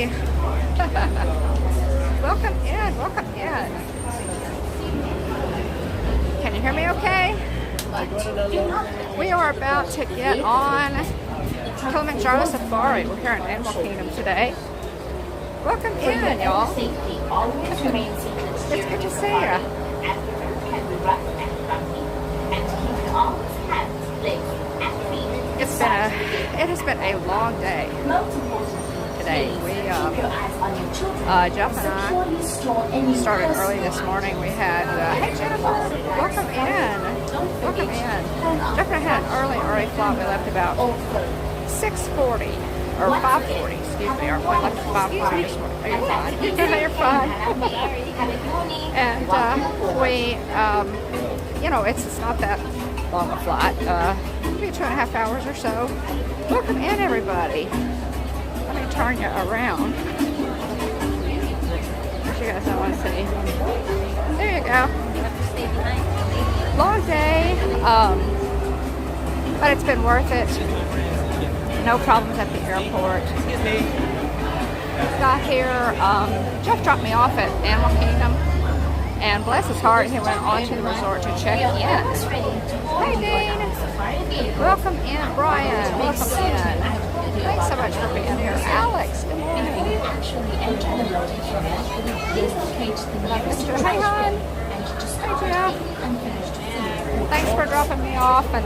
everybody. Welcome in, welcome in. Can you hear me okay? We are about to get on Kilimanjaro Safari. We're here in Animal Kingdom today. Welcome in, y'all. It's good to see you. It has been a long day today. Jeff and I started early this morning. We had, hey Jennifer, welcome in. Welcome in. Jeff and I had an early flight. We left about 6:40 or 5:40, excuse me. Our flight left at 5:40 this morning. Are you fine? You're fine. And it's not that long a flight. Maybe 2.5 hours or so. Welcome in, everybody. Let me turn you around. You guys don't want to see. There you go. Long day, but it's been worth it. No problems at the airport. Got here. Jeff dropped me off at Animal Kingdom, and bless his heart, he went on to the resort to check in. Hey, Dean. Welcome in, Brian. Welcome in. Thanks so much for being here. Alex, good morning. Mr. Hey, hon. Hey, Jeff. Thanks for dropping me off and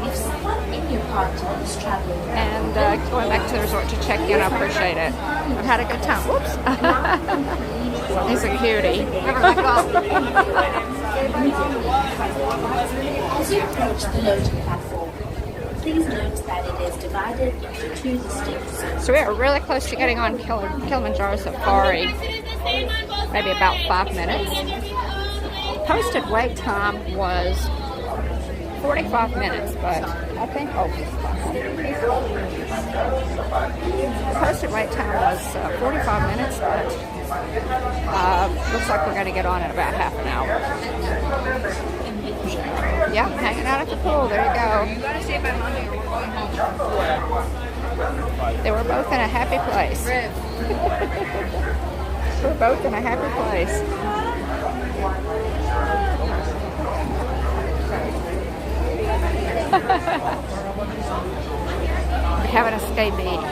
going back to the resort to check in. I appreciate it. I've had a good time. Whoops. He's a cutie. As you approach the loading platform, please note that it is divided into two distinct zones. So we are really close to getting on Kilimanjaro Safari. Maybe about 5 minutes. Posted wait time was 45 minutes, but I think posted wait time was 45 minutes, but looks like we're going to get on in about half an hour. Yeah, hanging out at the pool. There you go. They were both in a happy place. We're both in a happy place. We have an escape meeting.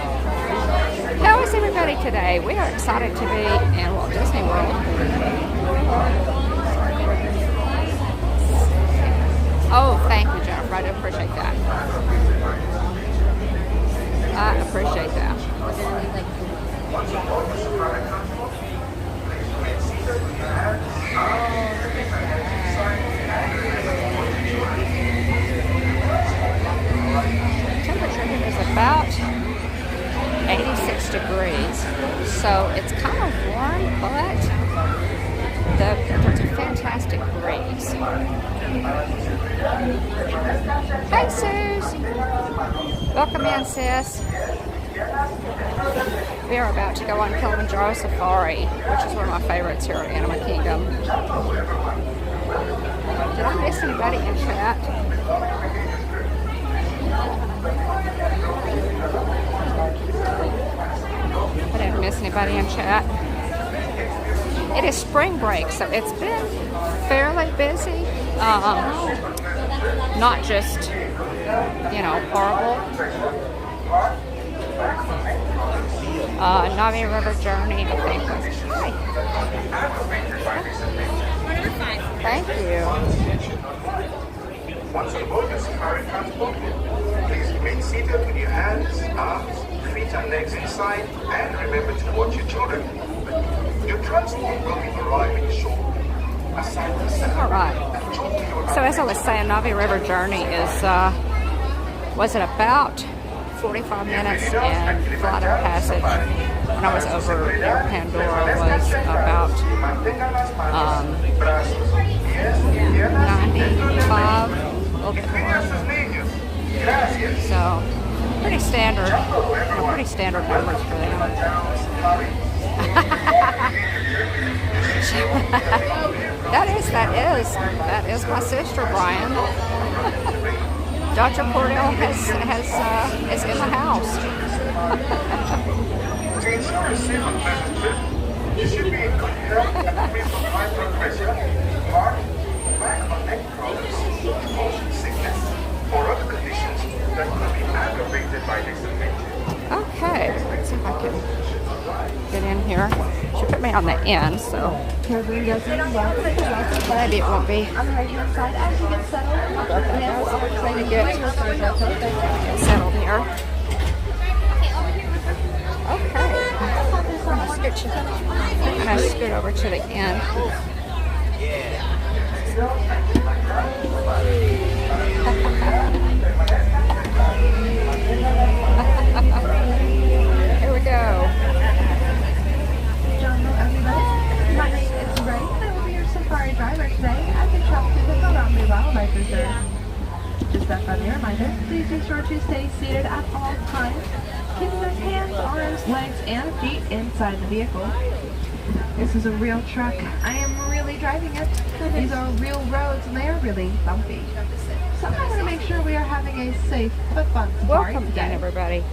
How is everybody today? We are excited to be in Walt Disney World. Oh, thank you, Jennifer. I do appreciate that. I appreciate that. Temperature here is about 86 degrees, so it's kind of warm, but there's a fantastic breeze. Hey, Suze. Welcome in, sis. We are about to go on Kilimanjaro Safari, which is one of my favorites here at Animal Kingdom. Did I miss anybody in chat? I didn't miss anybody in chat. It is spring break, so it's been fairly busy. Not just, horrible. Navi River Journey, I think. Hi. Thank you. Once you board your safari transport, please remain seated with your hands, arms, feet and legs inside, and remember to watch your children. Your transport will be arriving shortly. All right. So as I was saying, Navi River Journey is, was it about 45 minutes, and Flight of Passage when I was over near Pandora was about 95, a little bit more. So pretty standard numbers for them. That is my sister, Brian. Dr. Cordell is in the house. a safe and pleasant trip. You should be in good health and free from high blood pressure, heart, back or neck problems, motion sickness, or other conditions that could be aggravated by this adventure. Okay, let's see if I can get in here. She put me on the end, so maybe it won't be. On the right-hand side, as you get settled, I'm trying to get settled here. Okay. I'm going to scoot over to the end. Here we go. my name is Ray, and I will be your safari driver today as we travel through the Stickermule Wildlife Reserve. Just a friendly reminder, please be sure to stay seated at all times, keeping those hands, arms, legs, and feet inside the vehicle. This is a real truck. I am really driving it. These are real roads, and they are really bumpy. So I want to make sure we are having a safe but fun safari Welcome today. again, everybody.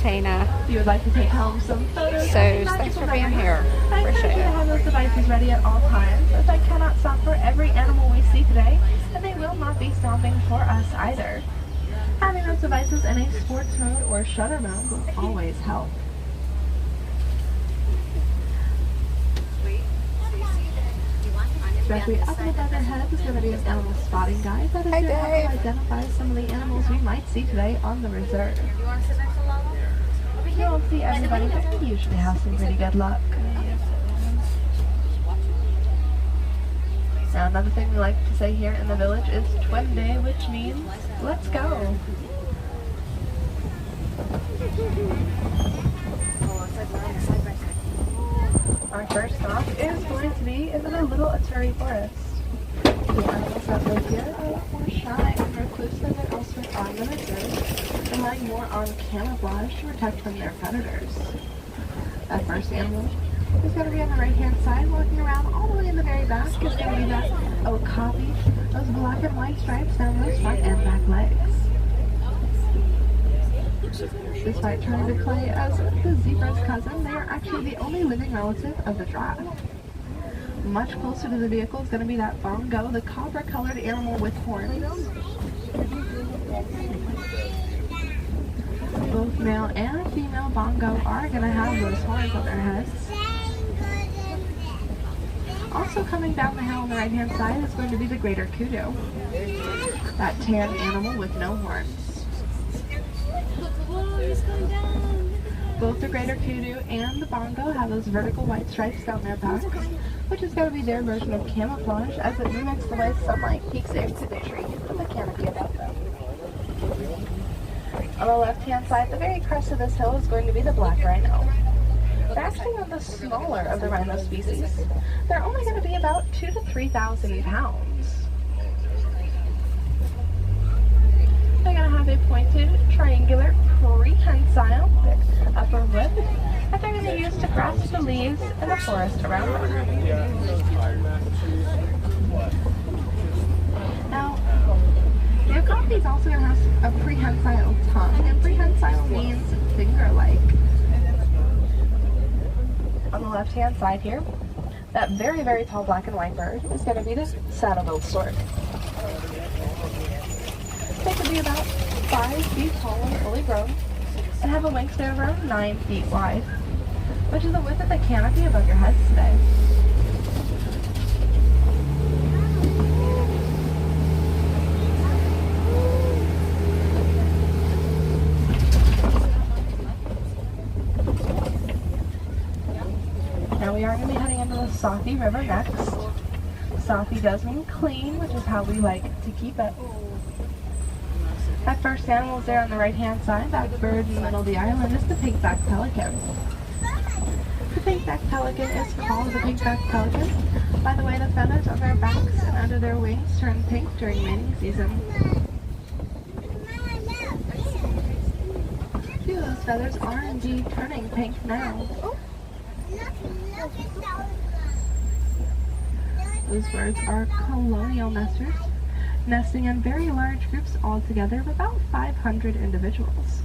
Tana. If you would like to take home some photos, So, thanks for being here. I encourage Appreciate you to it. have those devices ready at all times, as I cannot stop for every animal we see today, and they will not be stopping for us either. Having those devices in a sports mode or shutter mode will always help. Directly up and above our heads is going to be an animal spotting guide that is Hey, going to help Dave. you identify some of the animals we might see today on the reserve. You won't see everybody, but you usually have some pretty good luck. Now, another thing we like to say here in the village is twin day, which means let's go. Our first stop is going to be in the Little Aturi Forest. The animals that live here are a lot more shy and reclusive than elsewhere on the reserve, relying more on camouflage to protect from their predators. That first animal is going to be on the right-hand side, walking around all the way in the very back is going to be that okapi, those black and white stripes down those front and back legs. Despite trying to play as the zebra's cousin, they are actually the only living relative of the giraffe. Much closer to the vehicle is going to be that bongo, the copper-colored animal with horns. Both male and female bongo are going to have those horns on their heads. Also coming down the hill on the right-hand side is going to be the greater kudu, that tan animal with no horns. Both the greater kudu and the bongo have those vertical white stripes down their backs, which is going to be their version of camouflage as it mimics the way sunlight peeks into the tree from the canopy above them. On the left-hand side, the very crest of this hill is going to be the black rhino. They're actually one of the smaller of the rhino species. They're only going to be about 2,000 to 3,000 pounds. They're going to have a pointed, triangular, prehensile upper lip that they're going to use to grasp the leaves in the forest around them. Now, the okapi is also going to have a prehensile tongue, and prehensile means finger-like. On the left-hand side here, that very, very tall black and white bird is going to be this saddle-billed stork. They can be about 5 feet tall and fully grown, and have a wingspan of around 9 feet wide, which is the width of the canopy above your heads today. Now we are going to be heading into the Safi River next. Safi does mean clean, which is how we like to keep it. That first animal is there on the right-hand side. That bird in the middle of the island is the pink-backed pelican. The pink-backed pelican is called the pink-backed pelican by the way the feathers on their backs and under their wings turn pink during mating season. A few of those feathers are indeed turning pink now. Those birds are colonial nesters, nesting in very large groups all together of about 500 individuals.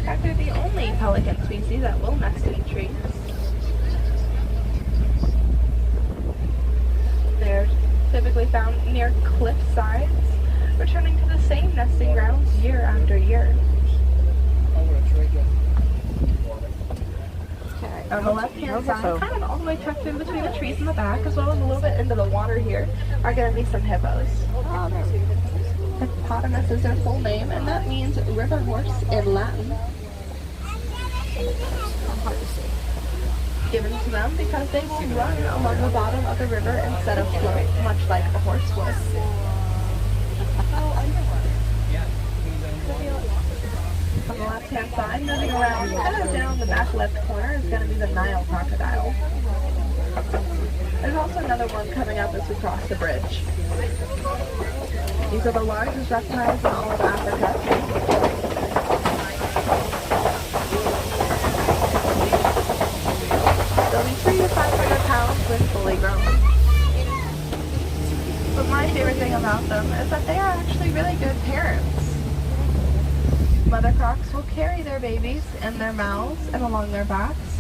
In fact, they're the only pelican species that will nest in trees. They're typically found near cliff sides, returning to the same nesting grounds year after year. On the left-hand side, kind of all the way tucked in between the trees in the back, as well as a little bit into the water here, are going to be some hippos. Hippopotamus is their full name, and that means river horse in Latin. Given to them because they will run along the bottom of the river instead of float, much like a horse would. On the left-hand side, moving around, kind of down the back left corner is going to be the Nile crocodile. There's also another one coming up as we cross the bridge. These are the largest reptiles in all of Africa. They'll be 300 to 500 pounds when fully grown. But my favorite thing about them is that they are actually really good parents. Mother crocs will carry their babies in their mouths and along their backs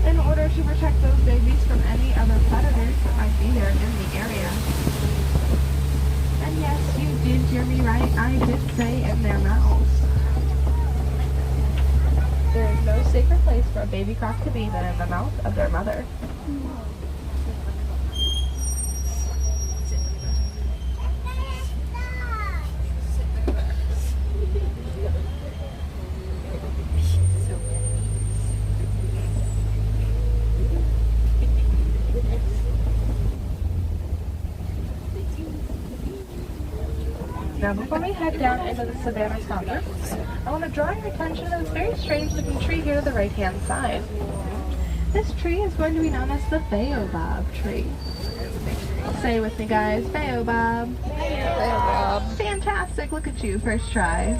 in order to protect those babies from any other predators that might be there in the area. And yes, you did hear me right, I did say in their mouths. There is no safer place for a baby croc to be than in the mouth of their mother. Now before we head down into the savanna proper, I want to draw your attention to this very strange looking tree here to the right hand side. This tree is going to be known as the baobab tree. Say it with me guys, baobab. Baobab. Fantastic, look at you, first try.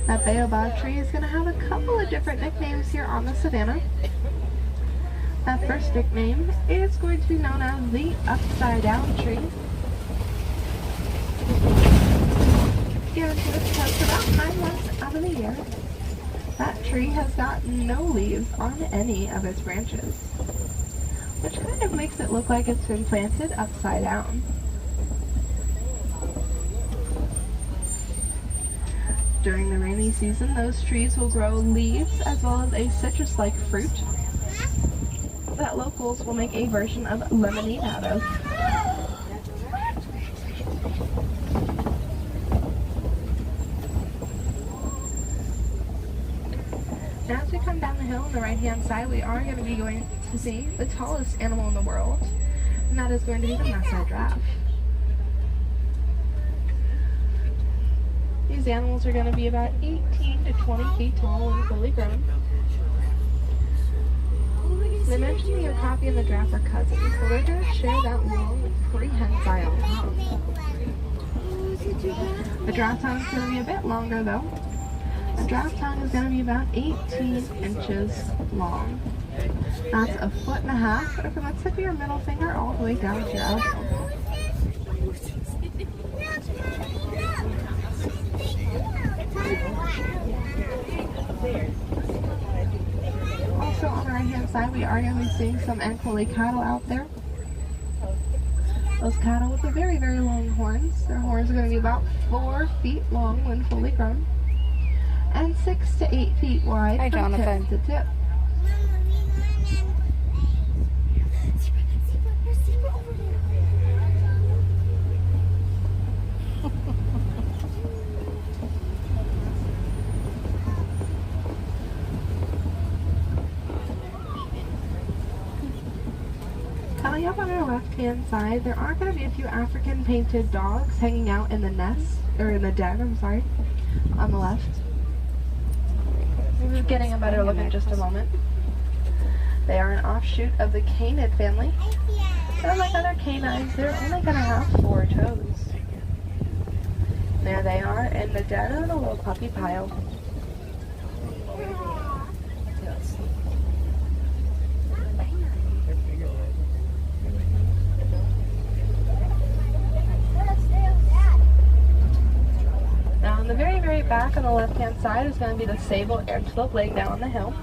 That baobab tree is going to have a couple of different nicknames here on the savanna. That first nickname is going to be known as the upside down tree. Guaranteed because about 9 months out of the year, that tree has got no leaves on any of its branches, which kind of makes it look like it's been planted upside down. During the rainy season, those trees will grow leaves as well as a citrus-like fruit that locals will make a version of lemonade out of. Now as we come down the hill on the right-hand side, we are going to be going to see the tallest animal in the world, and that is going to be the Maasai giraffe. These animals are going to be about 18 to 20 feet tall when fully grown. They mentioned the okapi and the giraffe are cousins, so they're going to share that long, prehensile tongue. The giraffe tongue is going to be a bit longer though. The giraffe tongue is going to be about 18 inches long. That's 1.5 feet from the tip of your middle finger all the way down to your elbow. Also on the right hand side, we are going to be seeing some Ankole cattle out there. Those cattle with the very, very long horns. Their horns are going to be about 4 feet long when fully grown, and 6 to 8 feet wide from tip to tip. Coming up on our left-hand side, there are going to be a few African painted dogs hanging out in the nest, or in the den, I'm sorry, on the left. We're getting a better look in just a moment. They are an offshoot of the canid family. And unlike other canines, they're only going to have 4 toes. There they are in the den of the little puppy pile. Now on the very, very back on the left-hand side is going to be the sable antelope laying down on the hill.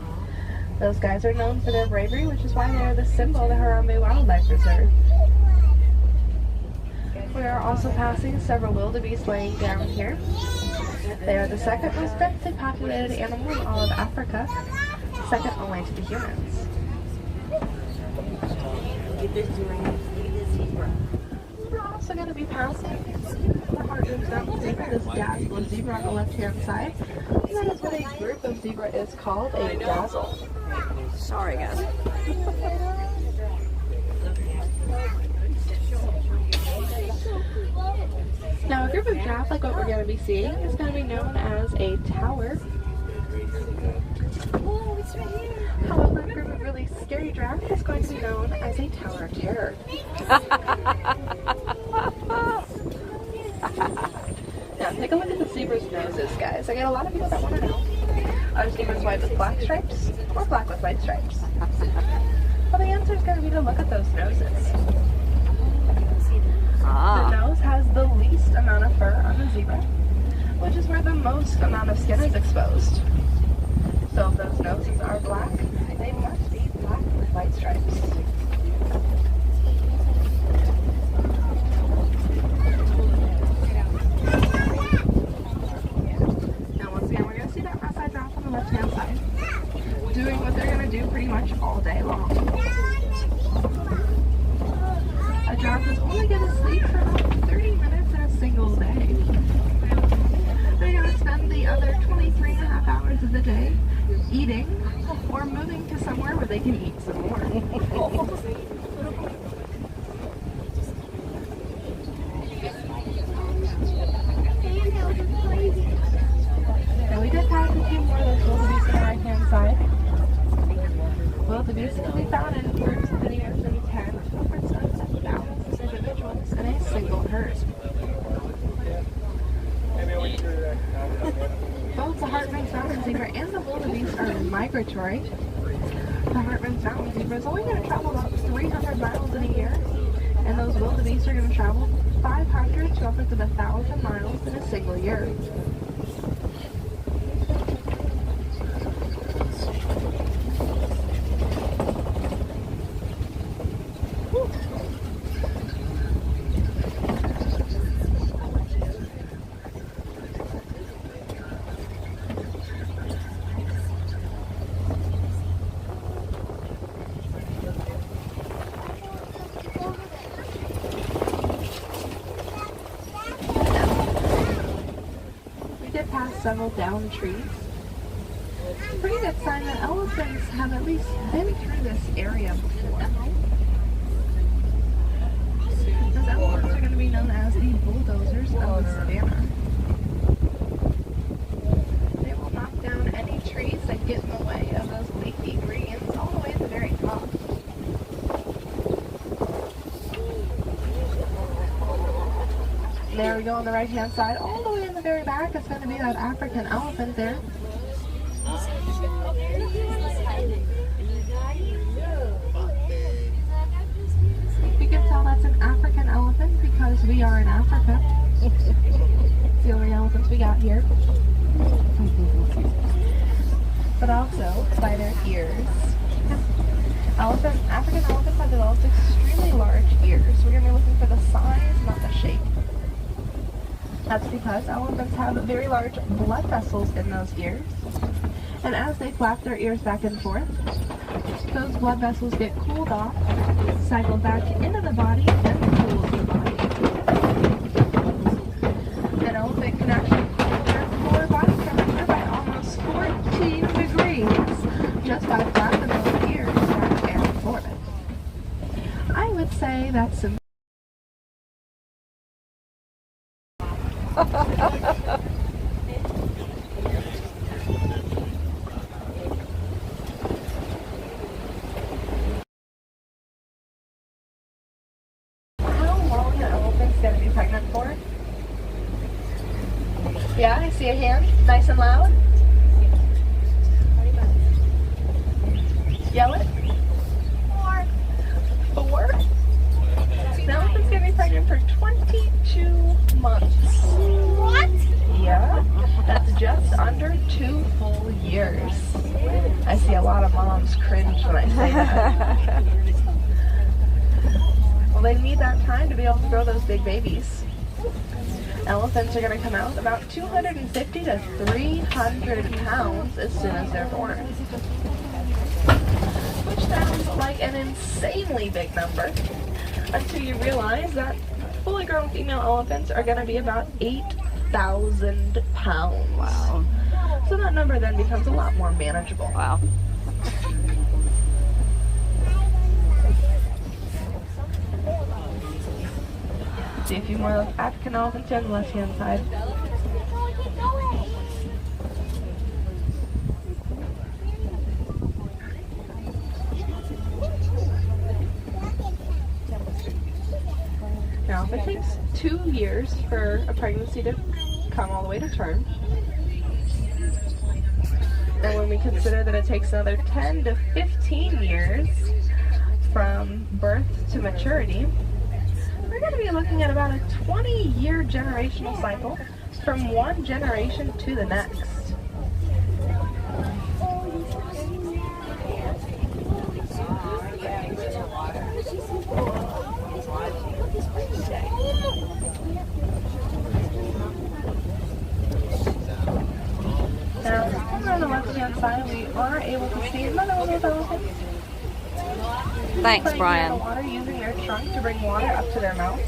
Those guys are known for their bravery, which is why they are the symbol of the Harambe Wildlife Reserve. We are also passing several wildebeest laying down here. They are the second most densely populated animal in all of Africa, second only to the humans. We're also going to be passing the Hartman's Mountain zebra, this dazzle zebra on the left-hand side. And that is what a group of zebra is called, a dazzle. Sorry, guys. Now, a group of giraffe, like what we're going to be seeing, is going to be known as a tower. However, a group of really scary giraffe is going to be known as a tower of terror. Now, take a look at the zebra's noses, guys. I get a lot of people that want to know, are zebras white with black stripes or black with white stripes? Well, the answer is going to be to look at those noses. The nose has the least amount of fur on the zebra, which is where the most amount of skin is exposed. So if those noses are black, they must be black with white stripes. Now once again, we're going to see that outside giraffe on the left-hand side, doing what they're going to do pretty much all day long. A giraffe is only going to sleep for about 30 minutes in a single day. They're going to spend the other 23.5 hours of the day eating or moving to somewhere where they can eat some more. Now we did pass a few more of those wildebeest on the right-hand side. Wildebeest can be found in groups of anywhere from 10 to over 7,000 individuals in a single herd. Both the Hartman's Mountain zebra and the wildebeest are migratory. The Hartman's Mountain zebra is only going to travel about 300 miles in a year, and those wildebeest are going to travel 500 to upwards of 1,000 miles in a single year. Several downed trees. Pretty good sign that elephants have at least been through this area before. Those elephants are going to be known as the bulldozers of the savannah. They will knock down any trees that get in the way of those leafy greens all the way at the very top. There we go on the right hand side, all the way in the very back is going to be that African elephant there. You can tell that's an African elephant because we are in Africa. It's the only elephants we got here. But also by their ears. African elephants have developed extremely large ears. We're going to be looking for the size, not the shape. That's because elephants have very large blood vessels in those ears. And as they flap their ears back and forth, those blood vessels get cooled off, cycle back into the body, and cool the body. An elephant can actually cool their core body temperature by almost 14 degrees just by flapping those ears back and forth. I would say that's some going to be pregnant for? Yeah, I see a hand. Nice and loud. Yell it. 4. The elephant's going to be pregnant for 22 months. What? Yeah, that's just under 2 full years. I see a lot of moms cringe when I say that. Well, they need that time to be able to grow those big babies. Elephants are going to come out about 250 to 300 pounds as soon as they're born. Which sounds like an insanely big number until you realize that fully grown female elephants are going to be about 8,000 pounds. Wow. So that number then becomes a lot more manageable. Wow. See a few more African elephants here on the left-hand side. Now, if it takes 2 years for a pregnancy to come all the way to term, and when we consider that it takes another 10 to 15 years from birth to maturity, we're going to be looking at about a 20-year generational cycle from one generation to the next. Now, over on the left-hand side, we are able to see another one of those elephants. Thanks, Putting Brian. in the water, using their trunk to bring water up to their mouth.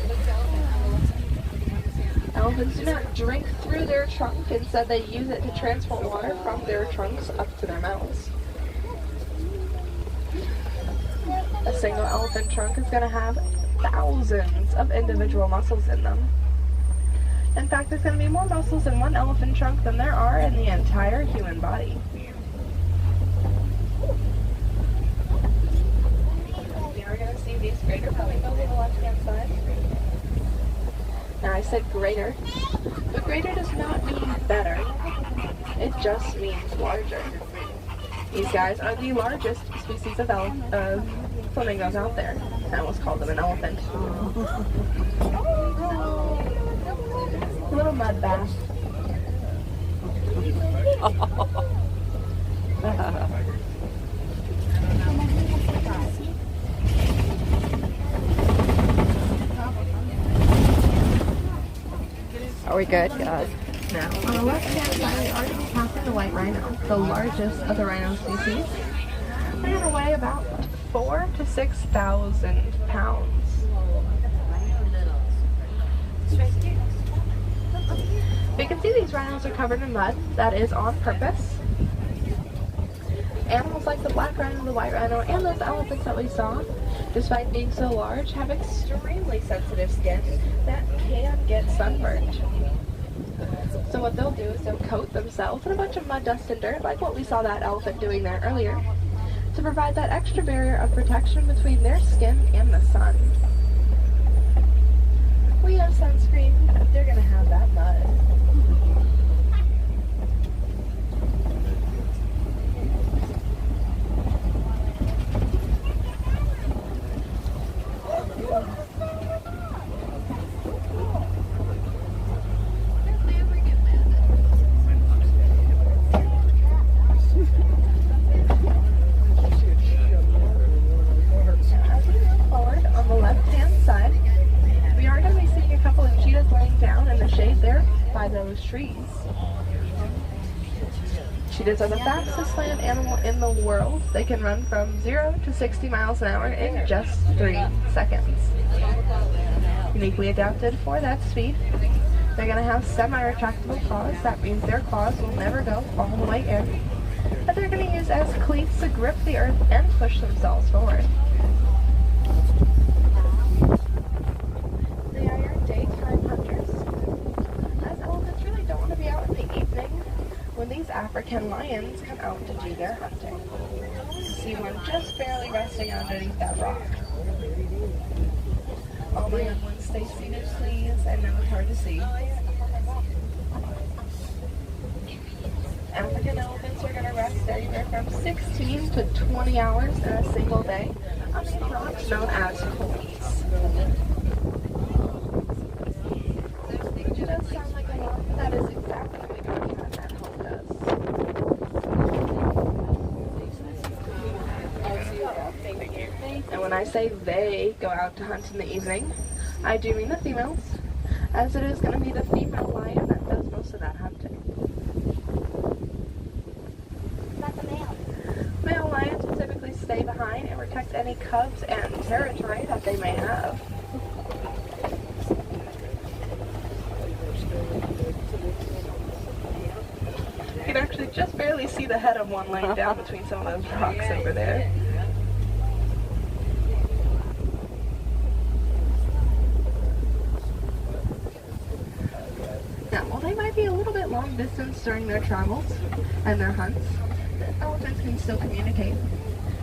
Elephants do not drink through their trunk. Instead, they use it to transport water from their trunks up to their mouths. A single elephant trunk is going to have thousands of individual muscles in them. In fact, there's going to be more muscles in one elephant trunk than there are in the entire human body. We are going to see these greater flamingos on the left-hand side. Now, I said greater, but greater does not mean better. It just means larger. These guys are the largest species of flamingos out there. I almost called them an elephant. A little mud bath. Are we good? Good. Now, on the left-hand side, we are going to be passing the white rhino, the largest of the rhino species. They're going to weigh about 4,000 to 6,000 pounds. You can see these rhinos are covered in mud. That is on purpose. Animals like the black rhino, the white rhino, and those elephants that we saw, despite being so large, have extremely sensitive skin that can get sunburned. So what they'll do is they'll coat themselves in a bunch of mud, dust, and dirt, like what we saw that elephant doing there earlier, to provide that extra barrier of protection between their skin and the sun. We have sunscreen, they're going to have that mud. Those trees. Cheetahs are the fastest land animal in the world. They can run from 0 to 60 miles an hour in just 3 seconds. Uniquely adapted for that speed. They're going to have semi-retractable claws. That means their claws will never go all the way in. But they're going to use as cleats to grip the earth and push themselves forward. They are your daytime hunters. Don't want to be out in the evening when these African lions come out to do their hunting. See one just barely resting underneath that rock. All my young ones stay seated, please. I know it's hard to see. African elephants are going to rest anywhere from 16 to 20 hours in a single day on these rocks known as pulleys. It does sound like a lot, but that is exactly And when I say they go out to hunt in the evening, I do mean the females, as it is going to be the female lion that does most of that hunting. About the male. Male lions will typically stay behind and protect any cubs and territory that they may have. You can actually just barely see the head of one laying down between some of those rocks over there. Now, while they might be a little bit long distance during their travels and their hunts, the elephants can still communicate,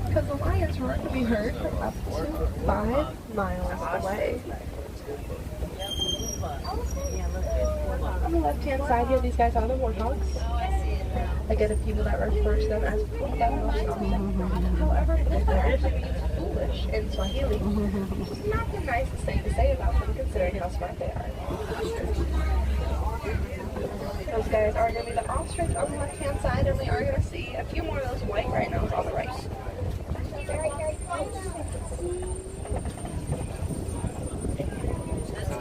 because the lions roar can be heard from up to 5 miles away. On the left-hand side here, these guys are the warthogs. Again, if people that refer to them as putabos. However, this means foolish in Swahili, which is not the nicest thing to say about them considering how smart they are. Those guys are going to be the ostrich on the left-hand side, and we are going to see a few more of those white rhinos on the right.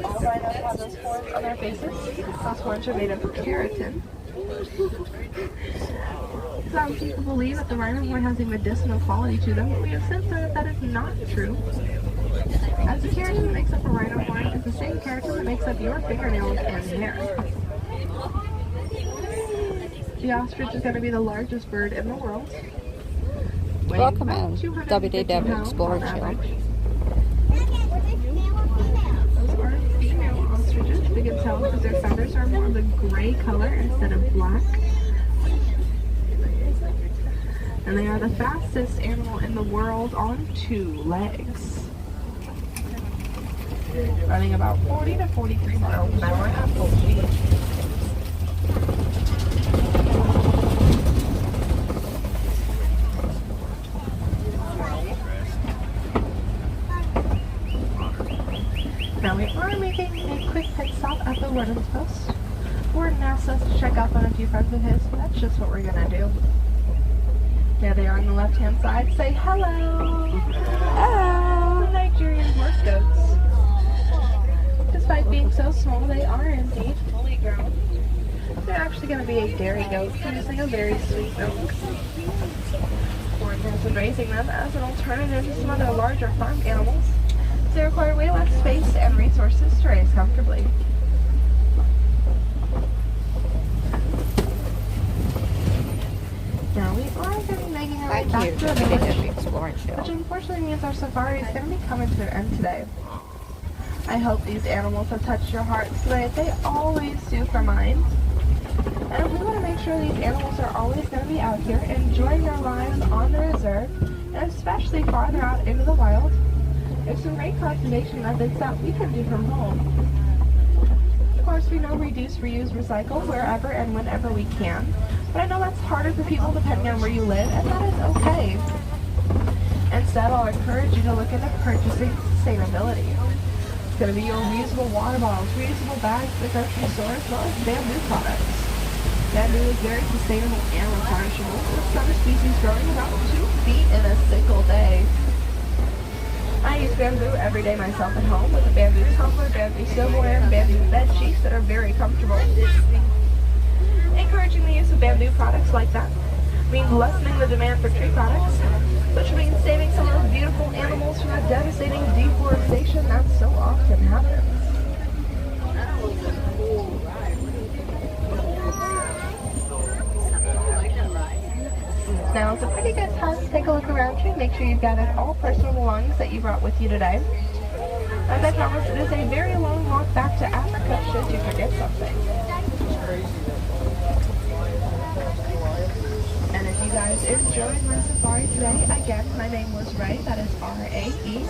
All rhinos have those horns on their faces. Those horns are made of keratin. Some people believe that the rhino horn has a medicinal quality to them, but we have since learned that is not true. As the keratin that makes up a rhino horn is the same keratin that makes up your fingernails and hair. The ostrich is going to be the largest bird in the world. Welcome in WDW Explorer Show. Those are female ostriches. We can tell because their feathers are more of a gray color instead of black. And they are the fastest animal in the world on 2 legs. Running about 40 to 43 miles an hour at full speed. Now we are making a quick pit stop at the Warden's Post. Warden asked us to check up on a few friends of his, so that's just what we're gonna do. There they are on the left-hand side. Say hello! Hello! The Nigerian horse goats. Despite being so small, they are indeed fully grown. They're actually going to be a dairy goat, producing a very sweet milk. Warden has been raising them as an alternative to some other larger farm animals. They require way less space and resources to raise comfortably. Now we are going to be making our way back to the village, which unfortunately means our safari is going to be coming to an end today. I hope these animals have touched your hearts today. They always do for mine. And we want to make sure these animals are always going to be out here enjoying their lives on the reserve, and especially farther out into the wild. There's some great conservation methods that we can do from home. Of course, we know reduce, reuse, recycle wherever and whenever we can. But I know that's harder for people depending on where you live, and that is okay. Instead, I'll encourage you to look into purchasing sustainability. It's going to be your reusable water bottles, reusable bags at the grocery store, as well as bamboo products. Bamboo is very sustainable and replenishable, with some species growing about 2 feet in a single day. I use bamboo every day myself at home with a bamboo tumbler, bamboo silverware, and bamboo bed sheets that are very comfortable. Encouraging the use of bamboo products like that means lessening the demand for tree products, which means saving some of those beautiful animals from the devastating deforestation that so often happens. Now it's a pretty good time to take a look around you. Make sure you've gathered all personal belongings that you brought with you today. As I promised, it is a very long walk back to Africa should you forget something. And if you guys enjoyed my safari today, again, my name was Ray, that is R-A-E.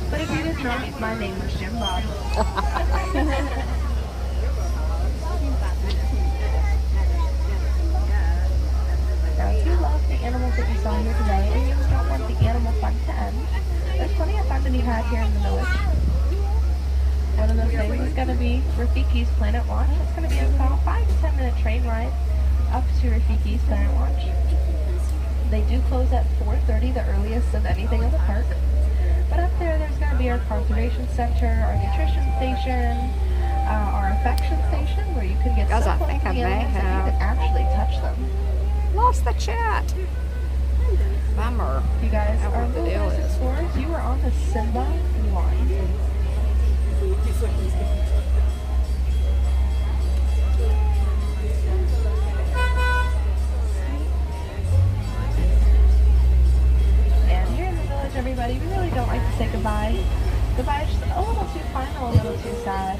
But if you didn't know me, my name was Jim Bob. Now, if you love the animals that you saw here today, and you don't want the animal fun to end, there's plenty of fun to be had here in the village. One of those things is going to be Rafiki's Planet Watch. It's going to be about a 5 to 10 minute train ride up to Rafiki's Planet Watch. They do close at 4:30, the earliest of anything in the park. there, there's going to be our conservation center, our nutrition station, our affection station, where you can get Guys, so I close think to I the may animals that you have can actually touch them. lost the chat. Bummer. You guys I don't know are what the deal wilderness is. explorers. You are on the Simba line. And here in the village, everybody, we really don't like to say goodbye. Goodbye is just a little too final, a little too sad.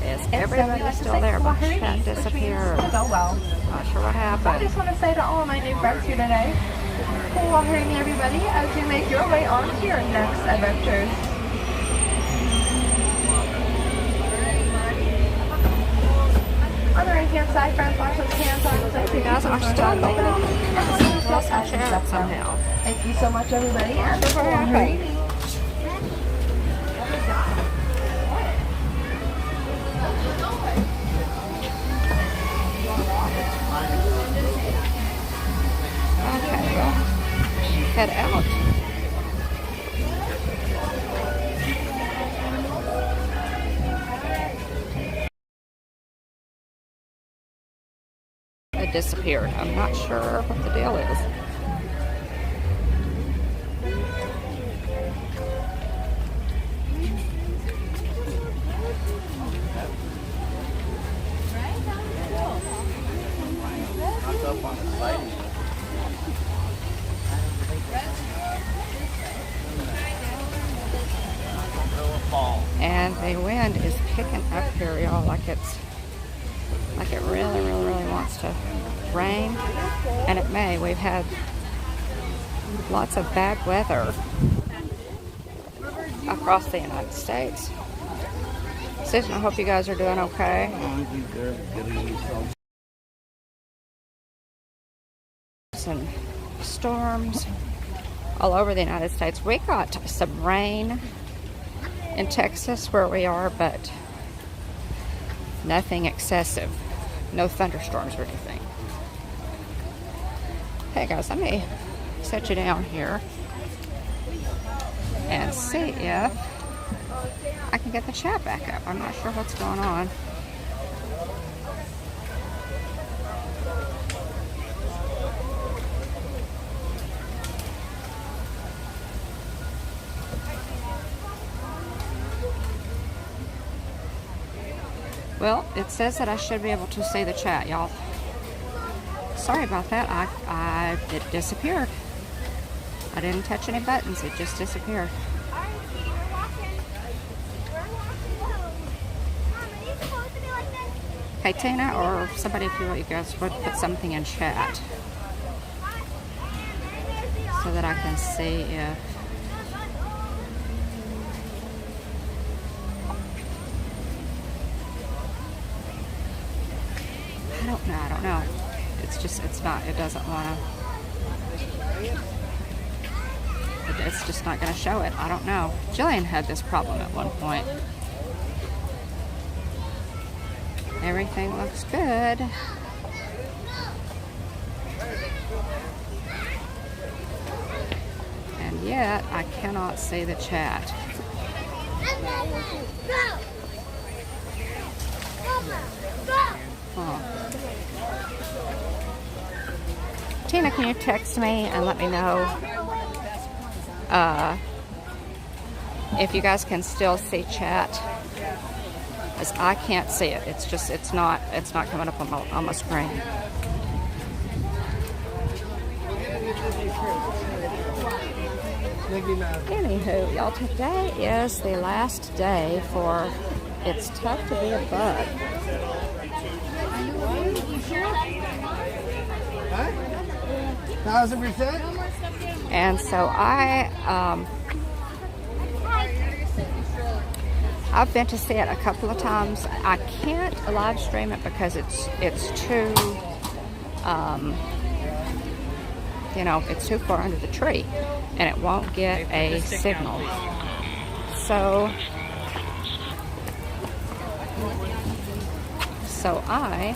Is And so we everybody like to still say there? My Kwaheri, chat which means disappeared. go well. Not sure what I happened. just want to say to all of my new friends here today, Kwaheri everybody, as you make your way on to your next adventures. On the right hand side, friends, wash those hands on those. You guys are still there. Lost my chat somehow. Thank you so much, everybody. And Sure what happened. Okay, well, head out. It disappeared. I'm not sure what the deal is. And the wind is picking up here, y'all, like it really wants to rain, and it may. We've had lots of bad weather across the United States. Susan, I hope you guys are doing okay. Some storms all over the United States. We got some rain in Texas where we are, but nothing excessive. No thunderstorms or anything. Hey guys, let me set you down here and see if I can get the chat back up. I'm not sure what's going on. Well, it says that I should be able to see the chat, y'all. Sorry about that. It disappeared. I didn't touch any buttons. It just disappeared. Hey, Tina, or somebody, if you guys would put something in chat so that I can see if I don't know. It's not, it doesn't want to, it's just not going to show it. I don't know. Jillian had this problem at one point. Everything looks good. And yet, I cannot see the chat. Huh. Tina, can you text me and let me know if you guys can still see chat? Because I can't see it. It's not coming up on my screen. Anywho, y'all, today is the last day for It's Tough to Be a Bug. And so I've been to see it a couple of times. I can't live stream it because it's too it's too far under the tree and it won't get a signal. So I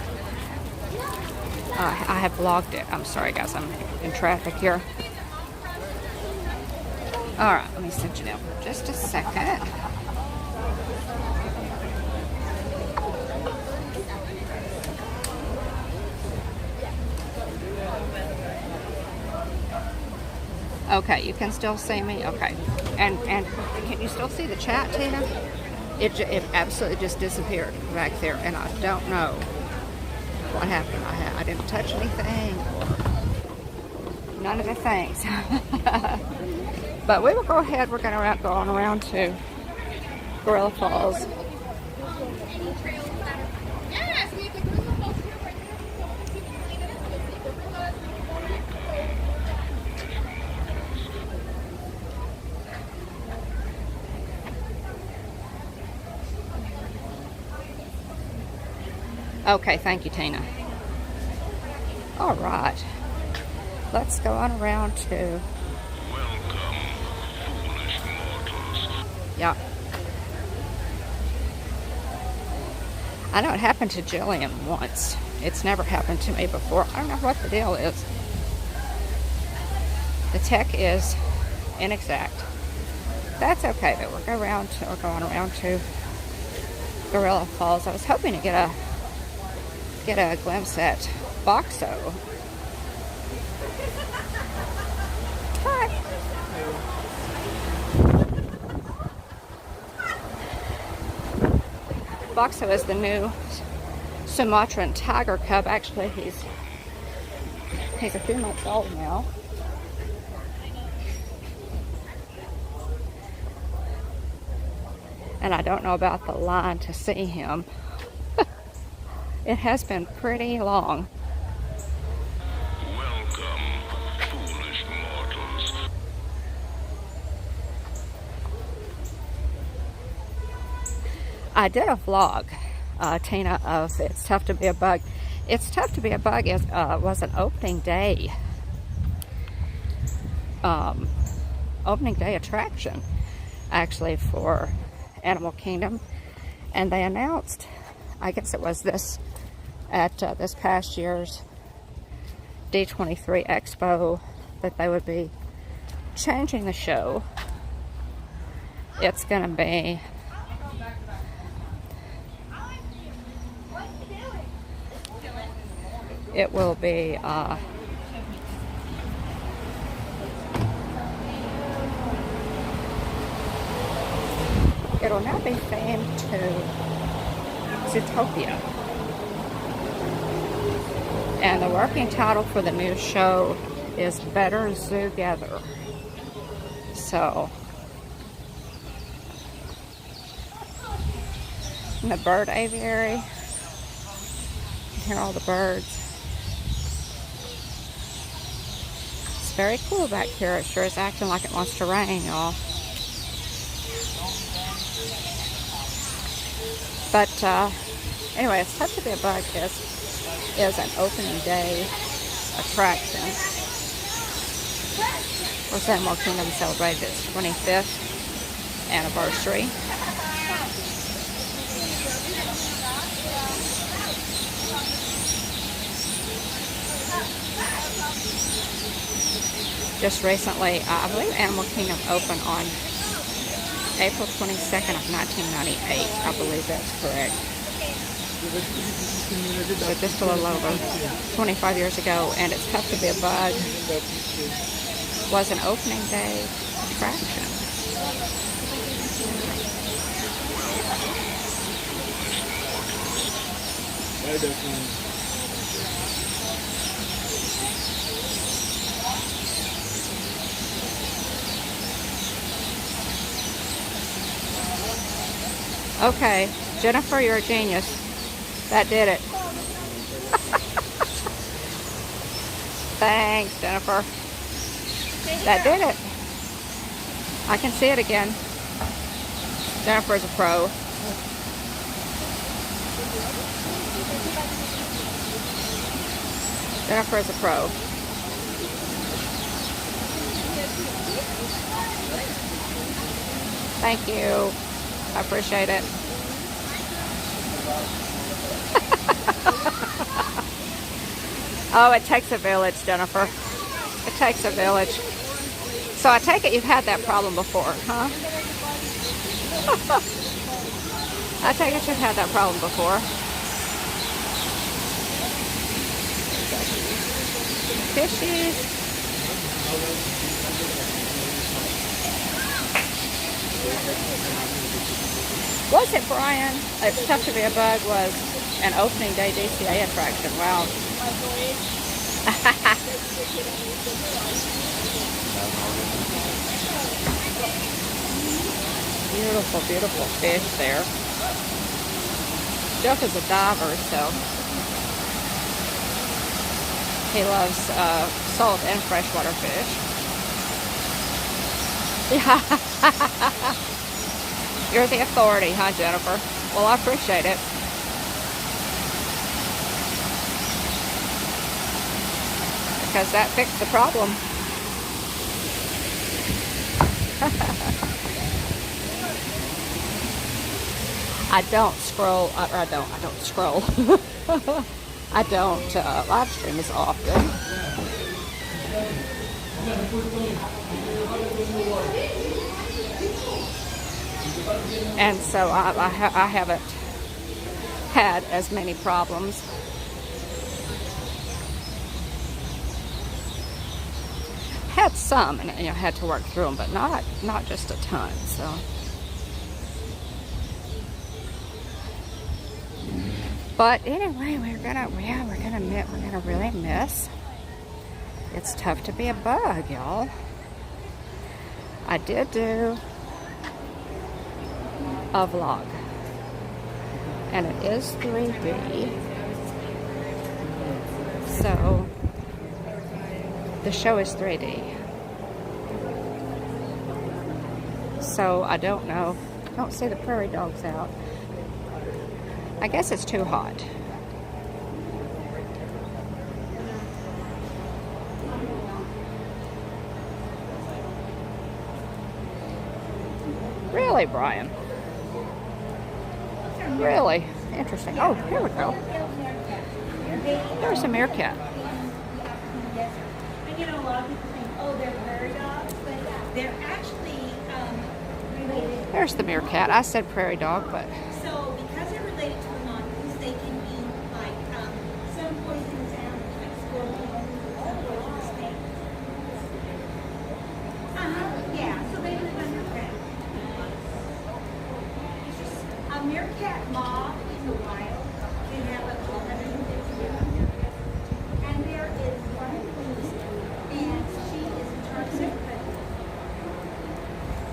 have vlogged it. I'm sorry guys, I'm in traffic here. Alright, let me sit you down for just a second. Okay, you can still see me? Okay. And can you still see the chat, Tina? It absolutely just disappeared back there, and I don't know what happened. I didn't touch anything, or none of the things. But we will go ahead. We're going to go on around to Gorilla Falls. Okay, thank you, Tina. All right, let's go on around to. Welcome, foolish mortals. Yeah. I know it happened to Jillian once. It's never happened to me before. I don't know what the deal is. The tech is inexact. That's okay, but we're going around to Gorilla Falls. I was hoping to get a glimpse at Boxo. Hi. Boxo is the new Sumatran tiger cub. Actually, he's a few months old now. And I don't know about the line to see him. It has been pretty long. Welcome, foolish mortals. I did a vlog, Tina, of It's Tough to Be a Bug. It's Tough to Be a Bug was an opening day attraction, actually, for Animal Kingdom. And they announced, I guess it was this past year's D23 Expo, that they would be changing the show. It's going to be it will be it'll now be themed to Zootopia. And the working title for the new show is Better Zoogether. So, in the bird aviary, you can hear all the birds. It's very cool back here. It sure is acting like it wants to rain, y'all. But anyway, It's Tough to Be a Bug is an opening day attraction. Of course, Animal Kingdom celebrated its 25th anniversary. Just recently, I believe Animal Kingdom opened on April 22nd of 1998. I believe that's correct. So just a little over 25 years ago, and It's Tough to Be a Bug was an opening day attraction. Okay, Jennifer, you're a genius. That did it. Thanks, Jennifer. That did it. I can see it again. Jennifer's a pro. Jennifer is a pro. Thank you. I appreciate it. Oh, it takes a village, Jennifer. It takes a village. So I take it you've had that problem before, huh? I take it you've had that problem before. Fishies. Was it, Brian? It's Tough to Be a Bug was an opening day DCA attraction. Wow. Beautiful, beautiful fish there. Jeff is a diver, so he loves salt and freshwater fish. Yeah. You're the authority, huh, Jennifer? Well, I appreciate it. Because that fixed the problem. I don't scroll, I don't scroll. I don't live stream as often. And so I haven't had as many problems. Had some, and had to work through them, but not just a ton. So, but anyway, we're gonna really miss. It's Tough to Be a Bug, y'all. I did do a vlog, and it is 3D. So the show is 3D. So I don't know. I don't see the prairie dogs out. I guess it's too hot. Really, Brian? Really? Interesting. Oh, here we go. There's a meerkat. You know, a lot of people think, oh, they're prairie dogs, but they're actually related. There's the meerkat. I said prairie dog, but So, because they're related to the mongoose, they can be like some poisonous animals, like scorpions, snakes. Yeah, so they live underground. A meerkat moth in the wild can have up to 150 young. And there is one moose, and she is a toxic predator.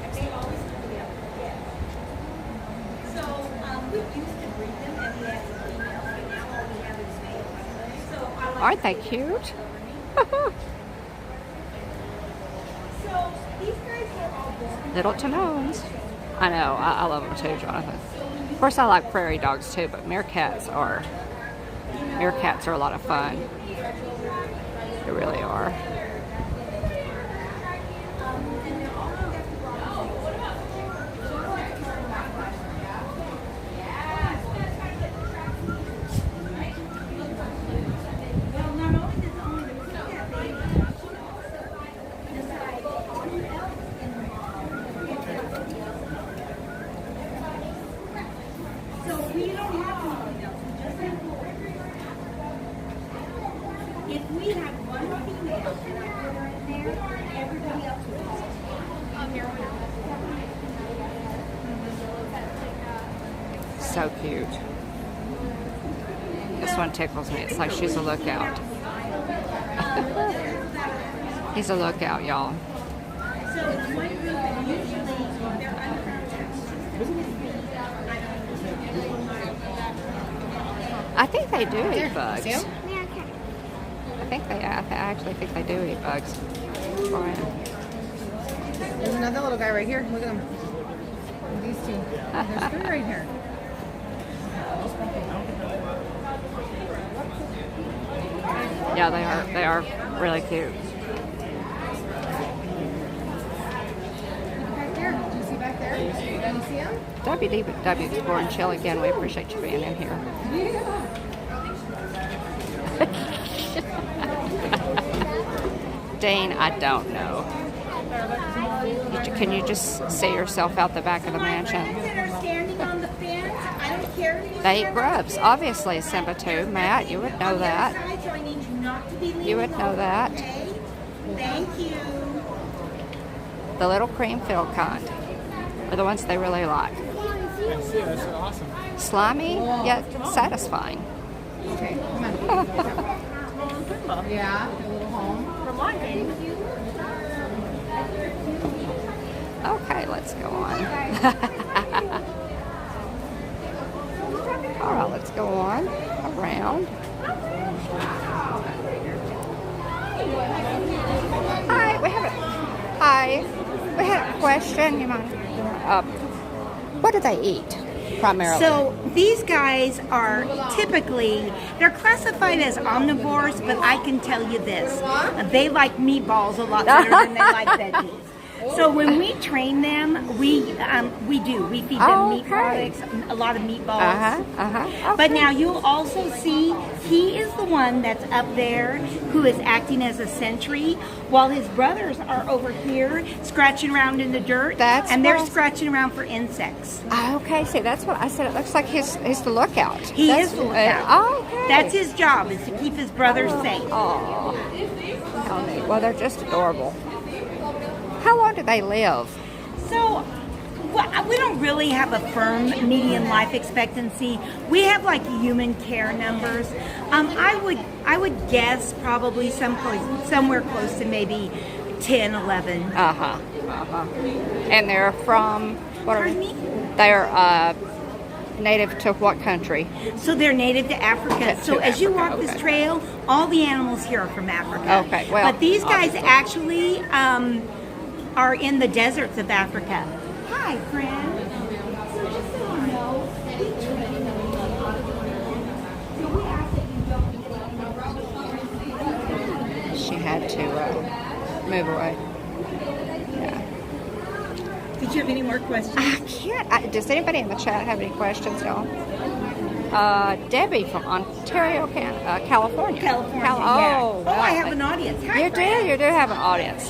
And they always come together. Yes. So we used to breed them, and we had some females, but now all we have is males. So I like aren't they cute? So these guys are all born. Little to nones. I know. I love them too, Jonathan. Of course, I like prairie dogs too, but meerkats are a lot of fun. They really are. Well, not only does it only the meerkat baby, she also decides who else in the so we don't have anything else. We just have four. If we had one female and I put her in there, everybody else would fall. So cute. This one tickles me. It's like she's a lookout. He's a lookout, y'all. So it's one group and usually they're I think they do eat bugs. I actually think they do eat bugs. Brian. There's another little guy right here. Look at him. These two. There's three right here. Yeah, they are really cute. Back there. Did you see back there? Did you see him? WDW Explore and Chill again. We appreciate you being in here. Dane, I don't know. can you just see yourself out the back of the My friends mansion? that are standing on the fence, I don't care if They eat grubs, obviously, Simba too. Matt, you would know that. So I need you not to be leaning You would know over, that. Okay? Thank you. The little cream-filled kind are the ones they really like. I see, that's awesome. Slimy, yet satisfying. Okay, come on. Yeah, a little home. Okay, let's go on. All right, let's go on around. Hi, we had a question. You mind? What do they eat primarily? So these guys are typically, they're classified as omnivores, but I can tell you this, they like meatballs a lot better than they like veggies. So when we train them, we feed them meat products, a lot of meatballs. Okay. But now you'll also see he is the one that's up there who is acting as a sentry, while his brothers are over here scratching around in the dirt, and they're scratching around for insects. Okay, see, that's what I said. It looks like he's the lookout. He is the lookout. Okay. That's his job, is to keep his brothers safe. Oh, how neat. Well, they're just adorable. How long do they live? So, we don't really have a firm median life expectancy. We have like human care numbers. I would guess probably somewhere close to maybe 10, 11. And they're from Pardon me? They're native to what country? So they're native to Africa. So as you walk this trail, all the animals here are from Africa. Okay, well, but these guys actually are in the deserts of Africa. Hi, friend. So just so you know, we train them. So we ask that you don't. She had to move away. Yeah. Did you have any more questions? I can't. Does anybody in the chat have any questions, y'all? Debbie from Ontario, California. California, Oh, yeah. wow. I have an audience. Hi, You do have an audience.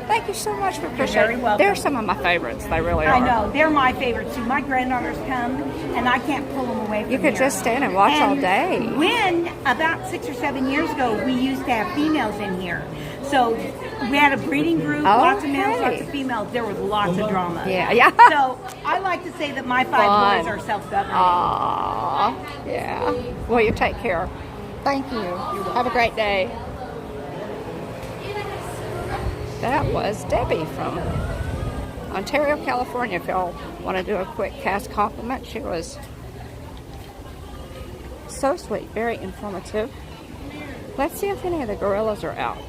Thank you so much for appreciating. very welcome. They're some of my favorites. They really are. I know. They're my favorites too. My granddaughters come, and I can't pull them away from You could here. just stand and watch all day. When, about 6 or 7 years ago, we used to have females in here. So we had a breeding group, lots of males, lots of females. There was lots of drama. Yeah. So I like to say that my 5 boys are self-governing. Aww, yeah. Well, you take care. Thank you. Have a great day. That was Debbie from Ontario, California. If y'all want to do a quick cast compliment, she was so sweet, very informative. Let's see if any of the gorillas are out.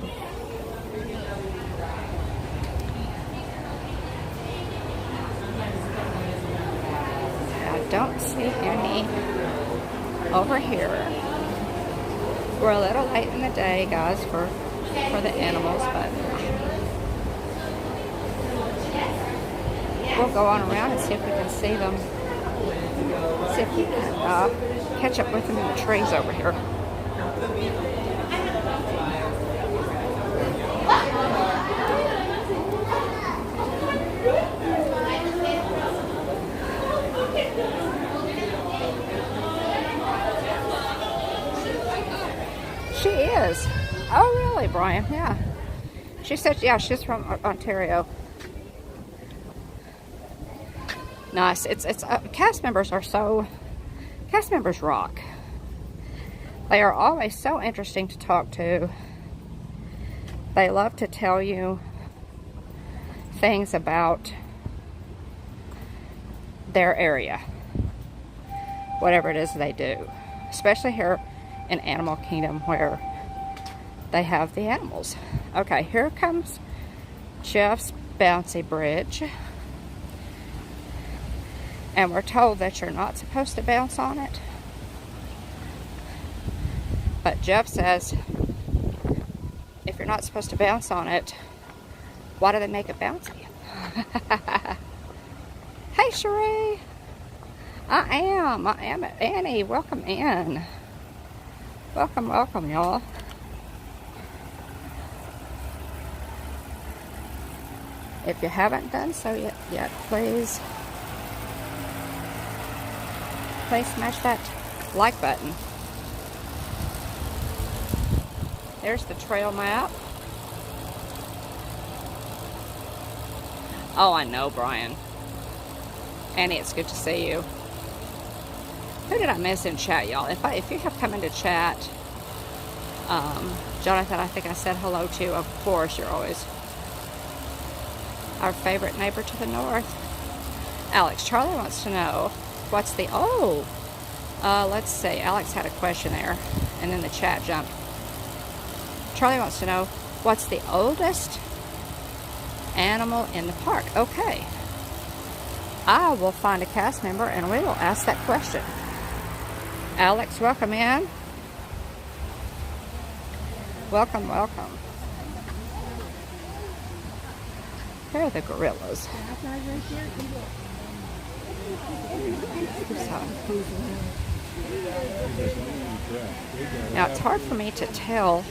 I don't see any over here. We're a little late in the day, guys, for the animals, but we'll go on around and see if we can see them. See if we can catch up with them in the trees over here. She is. Oh, really, Brian? Yeah. She said, yeah, she's from Ontario. Nice. It's cast members rock. They are always so interesting to talk to. They love to tell you things about their area, whatever it is they do, especially here in Animal Kingdom where they have the animals. Okay, here comes Jeff's bouncy bridge, and we're told that you're not supposed to bounce on it, but Jeff says if you're not supposed to bounce on it, why do they make it bouncy? Hey, Sheree. I am Annie. Welcome in. Welcome, y'all. If you haven't done so yet, please smash that like button. There's the trail map. Oh, I know, Brian. Annie, it's good to see you. Who did I miss in chat, y'all? If you have come into chat, Jonathan, I think I said hello to you. Of course, you're always our favorite neighbor to the north. Alex, Charlie wants to know what's the let's see. Alex had a question there, and then the chat jumped. Charlie wants to know what's the oldest animal in the park. Okay, I will find a cast member and we will ask that question. Alex, welcome in. Welcome, welcome. Here are the gorillas. Now it's hard for me to tell.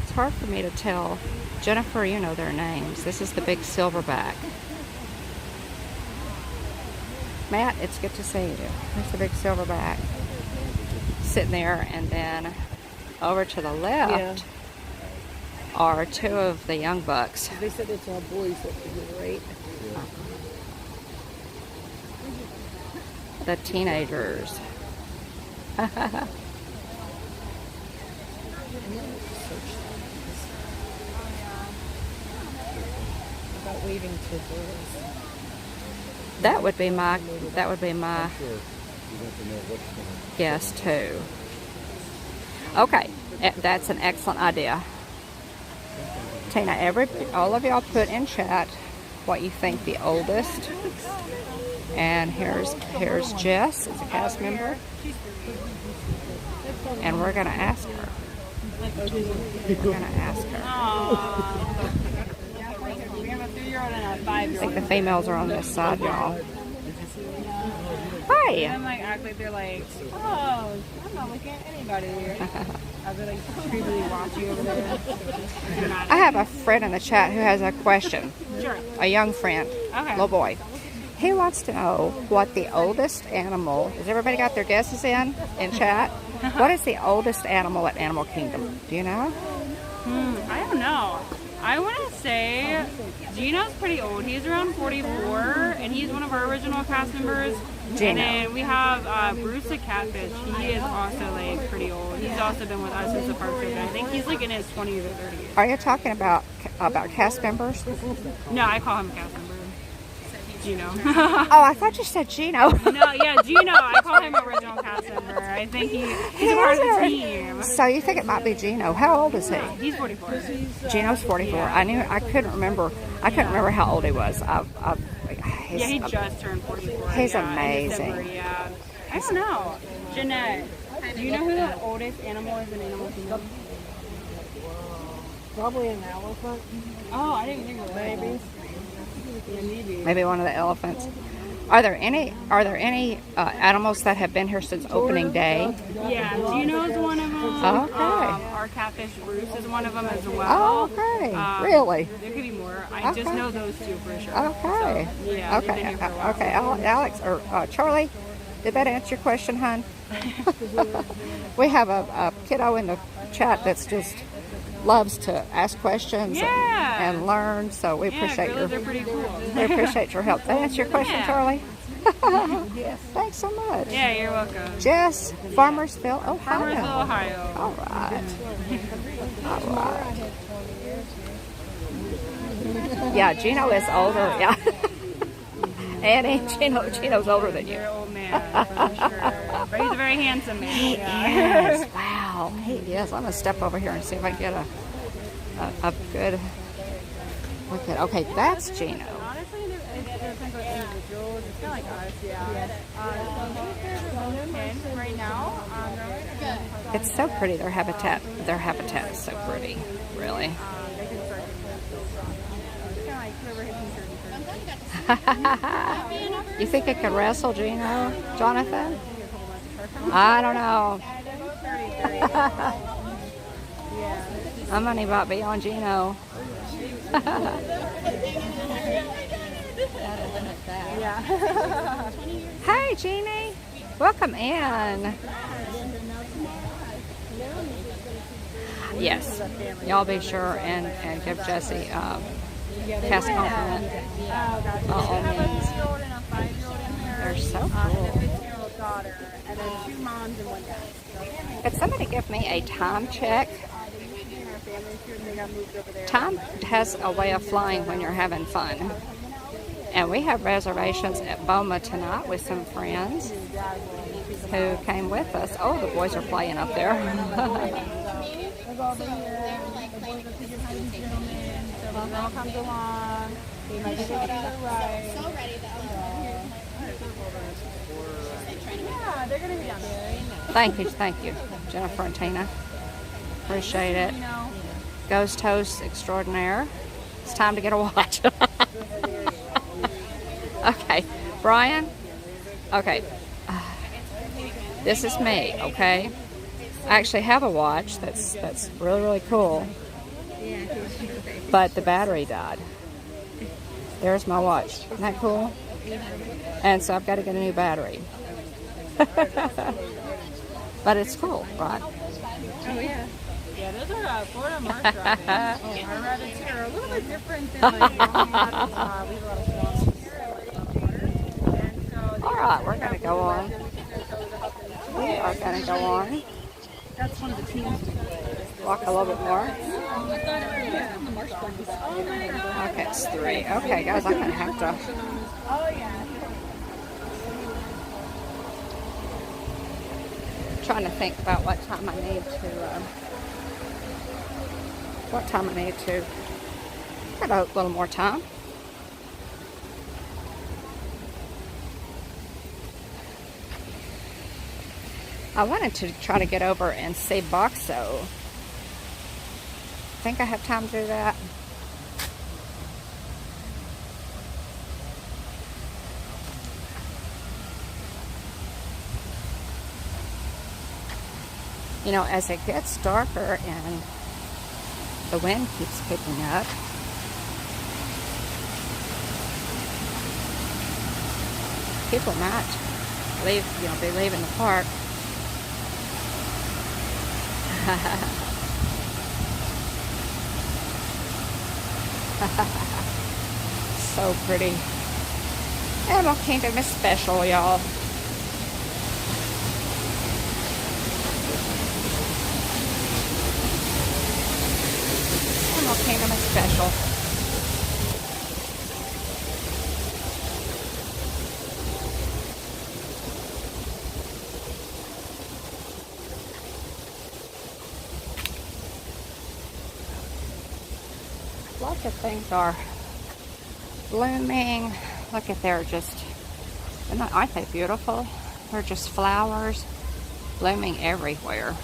It's hard for me to tell. Jennifer, you know their names. This is the big silverback. Matt, it's good to see you. There's the big silverback sitting there, and then over to the left are two of the young bucks. They said it's all boys that do it, right? The teenagers. About waving to girls. That would be my guess too. Okay, that's an excellent idea. Tina, all of y'all put in chat what you think the oldest. And here's Jess, it's a cast member. And we're gonna ask her. I think the females are on this side, y'all. Hi. I'm like, act like they're like, oh, I'm not looking at anybody. I'll be like creepily watching over there. I have a friend in the chat who has a question. Sure. A young friend, Okay. little boy. He wants to know what the oldest animal. Has everybody got their guesses in chat? What is the oldest animal at Animal Kingdom? Do you know? I don't know. I want to say Gino's pretty old. He's around 44, and he's one of our original cast members. Gino. And then we have Bruce the catfish. He is also like pretty old. He's also been with us since the park opened. I think he's like in his 20s or 30s. Are you talking about cast members? No, I call him cast member. Gino. Oh, I thought you said Gino. No, yeah, Gino. I call him original cast member. I think he's a part of the team. So you think it might be Gino? How old is he? He's 44. Gino's 44. Yeah. I couldn't remember how old he was. He just turned 44. He's in amazing. December, yeah. I don't know. Jeanette, do you know who the oldest animal is in Animal Kingdom? Probably an elephant. Oh, I didn't think of that. Maybe. Maybe one of the elephants. Are there any animals that have been here since opening day? Yeah, Gino's one of them. Okay. Our catfish Bruce is one of them as well. Oh, okay. Really? There could be more. I just know those two for sure. Okay. So, yeah. they've been Okay. here for a while. Okay. Alex or Charlie, did that answer your question, hon? We have a kiddo in the chat that's just loves to ask questions and learn, so we appreciate gorillas are pretty cool. we appreciate your help. That answer your question, Yeah. Charlie? Yes. Thanks so much. Yeah, you're welcome. Jess, Farmersville, Ohio. Farmersville, Ohio. All right. All right. Yeah, Gino is older. Yeah. Annie, Gino's older than you. You're an old man, for sure. But he's a very handsome man. He Yeah. is. Wow. He is. I'm going to step over here and see if I can get a good look at. Okay, that's Gino. Honestly, it depends on individuals. It's kind of like us, yeah. Right now, It's so pretty. Their habitat is so pretty. Really. they can start it's kind of like whoever hits me 30. You think it could wrestle Gino, Jonathan? I don't know. My money might be on Gino. Yeah. Hey, Jeannie. Welcome in. Yes. Y'all be sure and give Jesse cast compliment. By all means. They're so cool. Daughter, and then 2 moms and 1 dad. Could somebody give me a time check? Time has a way of flying when you're having fun. And we have reservations at Boma tonight with some friends who came with us. Oh, the boys are playing up there. Comes along. Yeah, they're gonna be down there. Thank you, Jennifer and Tina. Appreciate it. Ghost host extraordinaire. It's time to get a watch. Okay, Brian. Okay, this is me. Okay, I actually have a watch that's really cool, but the battery died. There's my watch. Isn't that cool? And so I've got to get a new battery. But it's cool, right? Oh yeah. Yeah, those are Florida Mark rabbits. Our rabbits here are a little bit different than like normal rabbits. We have a lot of swamps here and so All right, we're gonna go on. We are gonna go on. that's one of the teams. Walk a little bit more. Okay, it's 3. Okay, guys, I'm gonna have to. Oh yeah. Trying to think about what time I need to. Got a little more time. I wanted to try to get over and see Boxo. Think I have time to do that? You know, as it gets darker and the wind keeps picking up, people might be leaving the park. So pretty. Animal Kingdom is special, y'all. Animal Kingdom is special. Lots of things are blooming. Look at they're just, aren't they beautiful? They're just flowers blooming everywhere.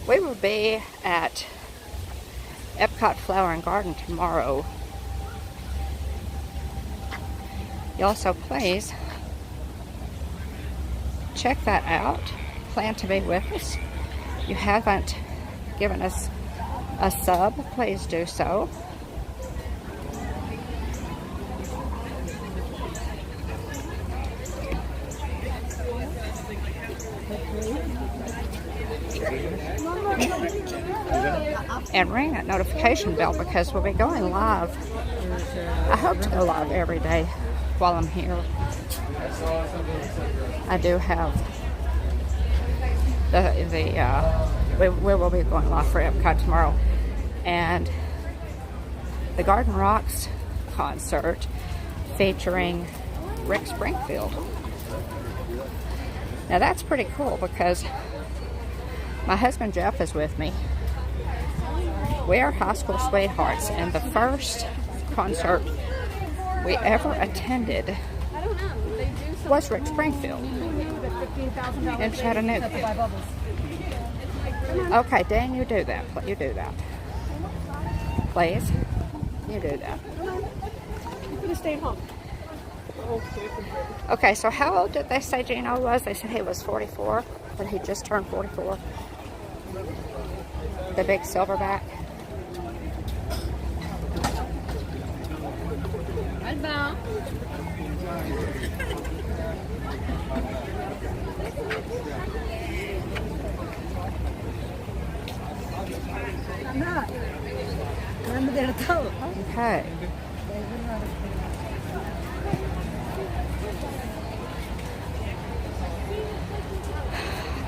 We will be at Epcot Flower and Garden tomorrow. Y'all, so please check that out. Plan to be with us. If you haven't given us a sub, please do so. And ring that notification bell because we'll be going live. I hope to go live every day while I'm here. I do have we will be going live for Epcot tomorrow, and the Garden Rocks concert featuring Rick Springfield. Now that's pretty cool because my husband Jeff is with me. We are high school sweethearts, and the first concert we ever attended was Rick Springfield in Chattanooga. Okay, Dan, you do that. You do that. Please. You do that. I'm gonna stay at home. Okay, so how old did they say Gino was? They said he was 44, but he just turned 44. The big silverback. Okay.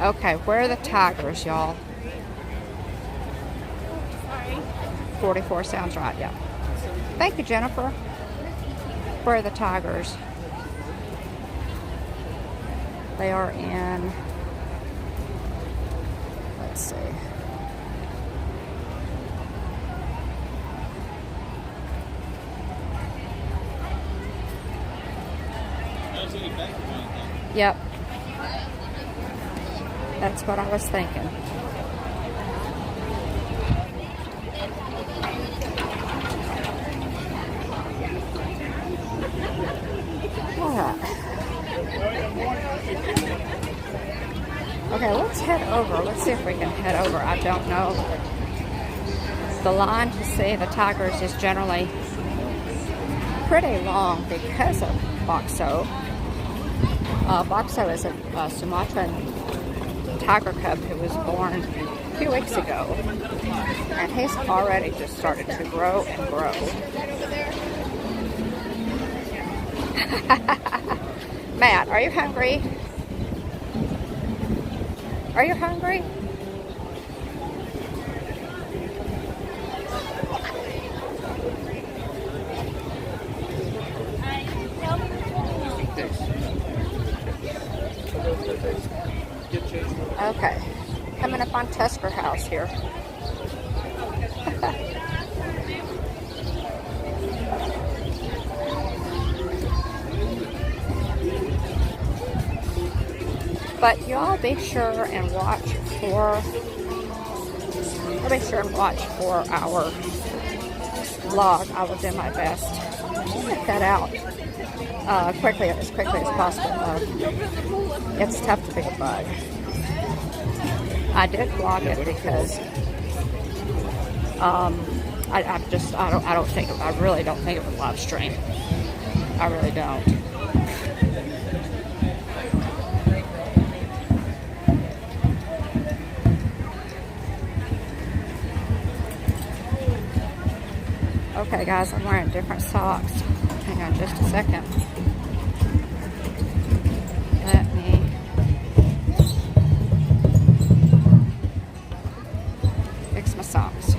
Okay, where are the tigers, y'all? 44 sounds right, yeah. Thank you, Jennifer. Where are the tigers? They are in, let's see. Yep. That's what I was thinking. All right. Okay, let's head over. Let's see if we can head over. I don't know. The line to see the tigers is generally pretty long because of Boxo. Boxo is a Sumatran tiger cub who was born a few weeks ago, and he's already just started to grow and grow. Matt, are you hungry? Are you hungry? Okay, coming up on Tusker House here. But y'all be sure and watch for our vlog. I will do my best to get that out as quickly as possible. It's tough to be a bug. I did vlog it because I really don't think it would live stream. I really don't. Okay guys, I'm wearing different socks. Hang on just a second. Let me fix my socks.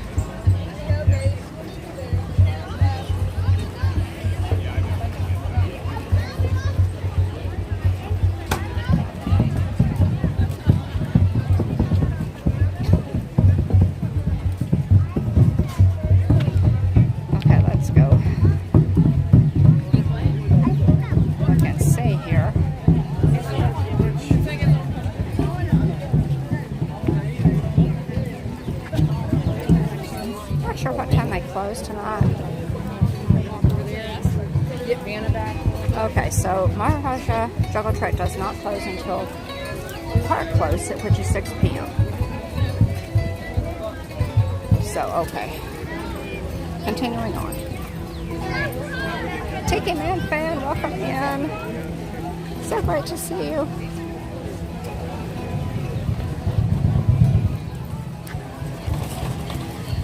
Tonight. Okay, so Maharaja Juggle Trek does not close until park close, which is 6 p.m. So, okay. Continuing on. Tiki Man fan, welcome in. So great to see you.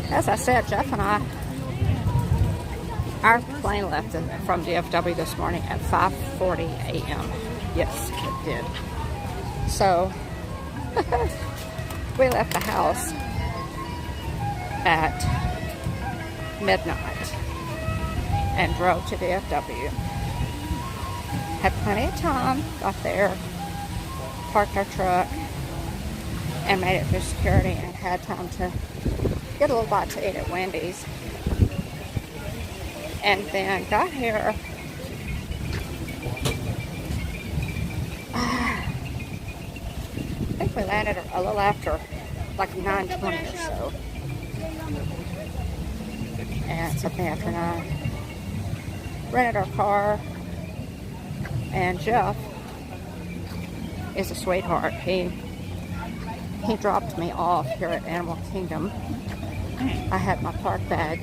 As I said, Jeff and I, our plane left from DFW this morning at 5:40 a.m. Yes, it did. So, we left the house at midnight and drove to DFW. Had plenty of time, got there, parked our truck, and made it through security and had time to get a little bite to eat at Wendy's. And then got here. I think we landed a little after like 9:20 or so. And something after 9. Rented our car. And Jeff is a sweetheart. He dropped me off here at Animal Kingdom. I had my park bag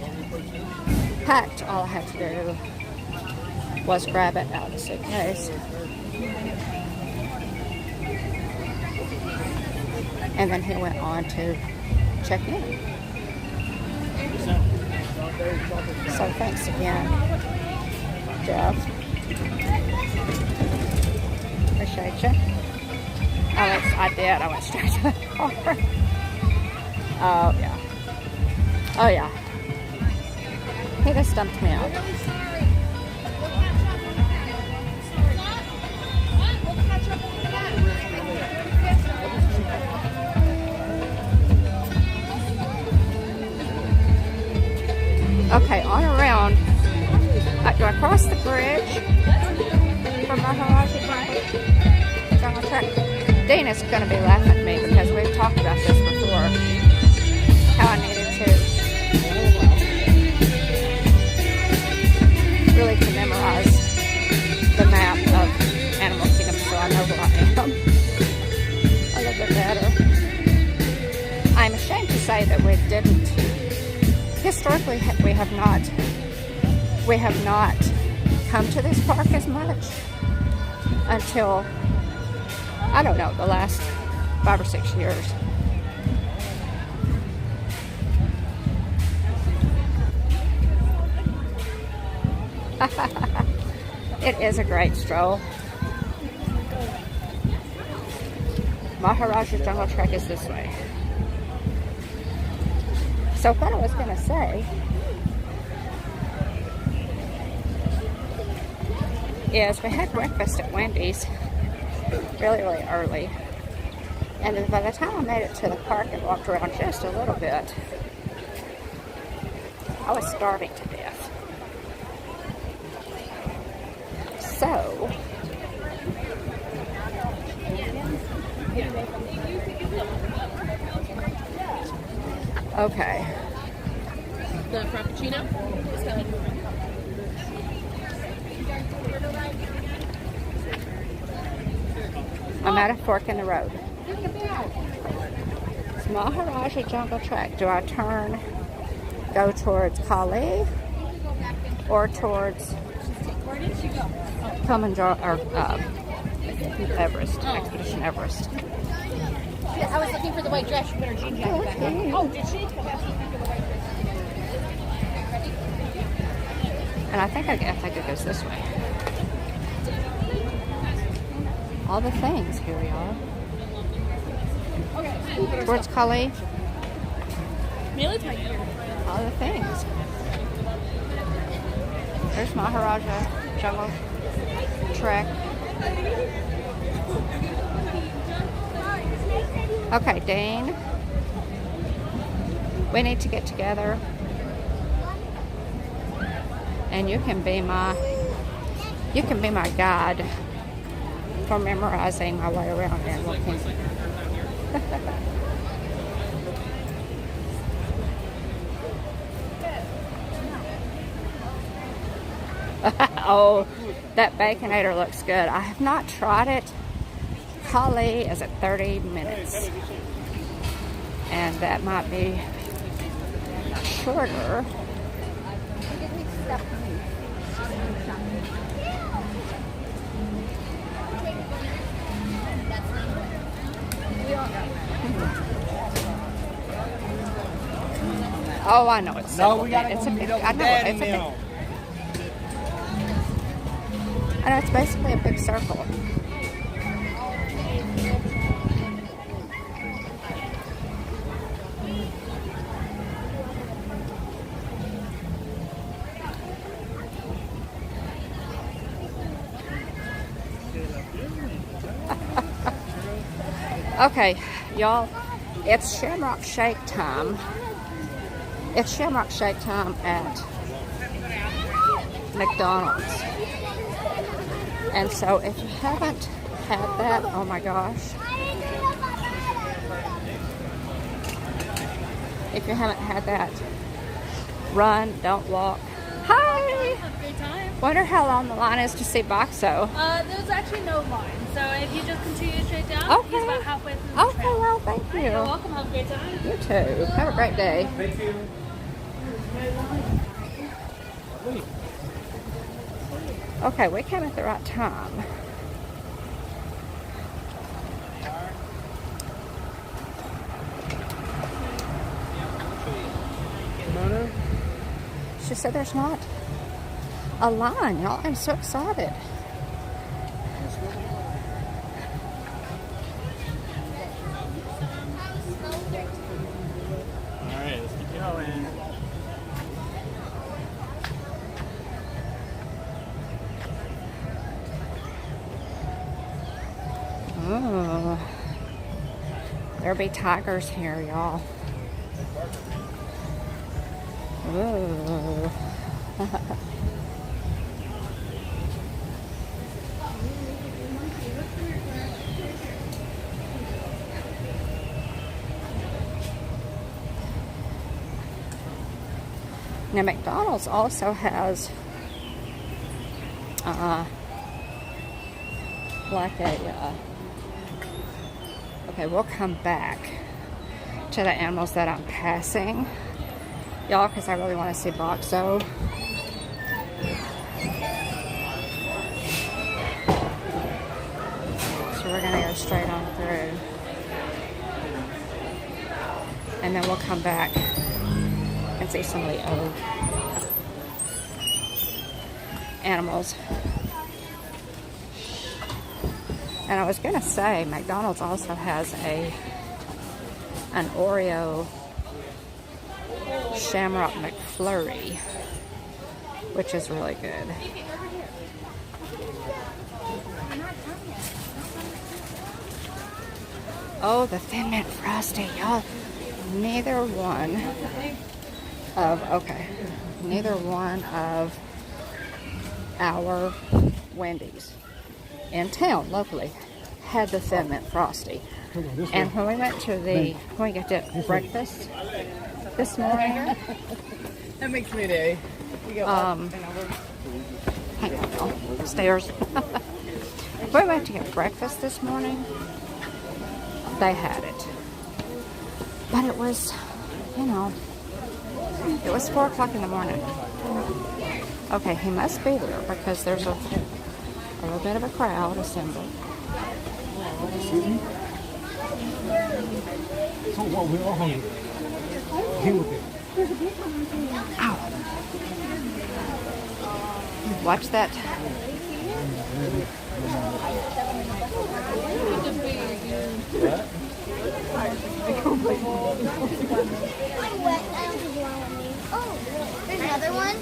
packed. All I had to do was grab it out of the suitcase. And then he went on to check in. So thanks again, Jeff. Appreciate you. I did. I went straight to the car. Oh, yeah. Oh, yeah. He just dumped me out. Okay, on around. Do I cross the bridge from Maharaja Jungle Trek? Dean is going to be laughing at me because we've talked about this before. How I needed to really to memorize the map of Animal Kingdom so I know who I am a little bit better. I'm ashamed to say that we didn't. Historically, we have not come to this park as much until, I don't know, the last 5 or 6 years. It is a great stroll. Maharaja Jungle Trek is this way. So what I was going to say is we had breakfast at Wendy's really, really early. And then by the time I made it to the park and walked around just a little bit, I was starving to death. So, okay. The Frappuccino? I'm at a fork in the road. It's Maharaja Jungle Trek. Do I turn, go towards Kali, or towards Kilimanjaro, or Everest, Expedition Everest? Yeah, I was looking for the white dress. She put her jean jacket back on. Oh, did she? And I think it goes this way. All the things, here we are. Towards Kali. All the things. There's Maharaja Jungle Trek. Okay, Dane. We need to get together. And you can be my guide for memorizing my way around Animal Kingdom. Oh, that Baconator looks good. I have not tried it. Kali is at 30 minutes. And that might be shorter. Oh, I know it's simple. It's a big. I know it's a big. I know it's basically a big circle. Okay, y'all, it's Shamrock Shake time. It's Shamrock Shake time at McDonald's. And so if you haven't had that, oh my gosh. If you haven't had that, run, don't walk. Hi! Have a great time. Wonder how long the line is to see Boxo. There's actually no line, so if you just continue straight down, Okay. he's about halfway through the Okay, trail. well, thank you. You're welcome. Have a great time. You too. Have a great day. Thank you. Okay, we came at the right time. She said there's not a line, y'all. I'm so excited. All right, let's keep going. Oh, there'll be tigers here, y'all. Ooh. Now McDonald's also has like a okay, we'll come back to the animals that I'm passing, y'all, because I really want to see Boxo. So we're gonna go straight on through, and then we'll come back and see some of the other animals. And I was gonna say, McDonald's also has an Oreo Shamrock McFlurry, which is really good. Oh, the Thin Mint Frosty, y'all. Neither one of our Wendy's in town locally had the Thin Mint Frosty. And when we went to when we got to breakfast this morning, That makes me day. hang on, y'all. Stairs. We went to get breakfast this morning. They had it, but it was, it was 4 o'clock in the morning. Okay, he must be there because there's a little bit of a crowd assembled. Oh, we're all hungry. Deal with it. Ow. Watch that. Oh, there's another one.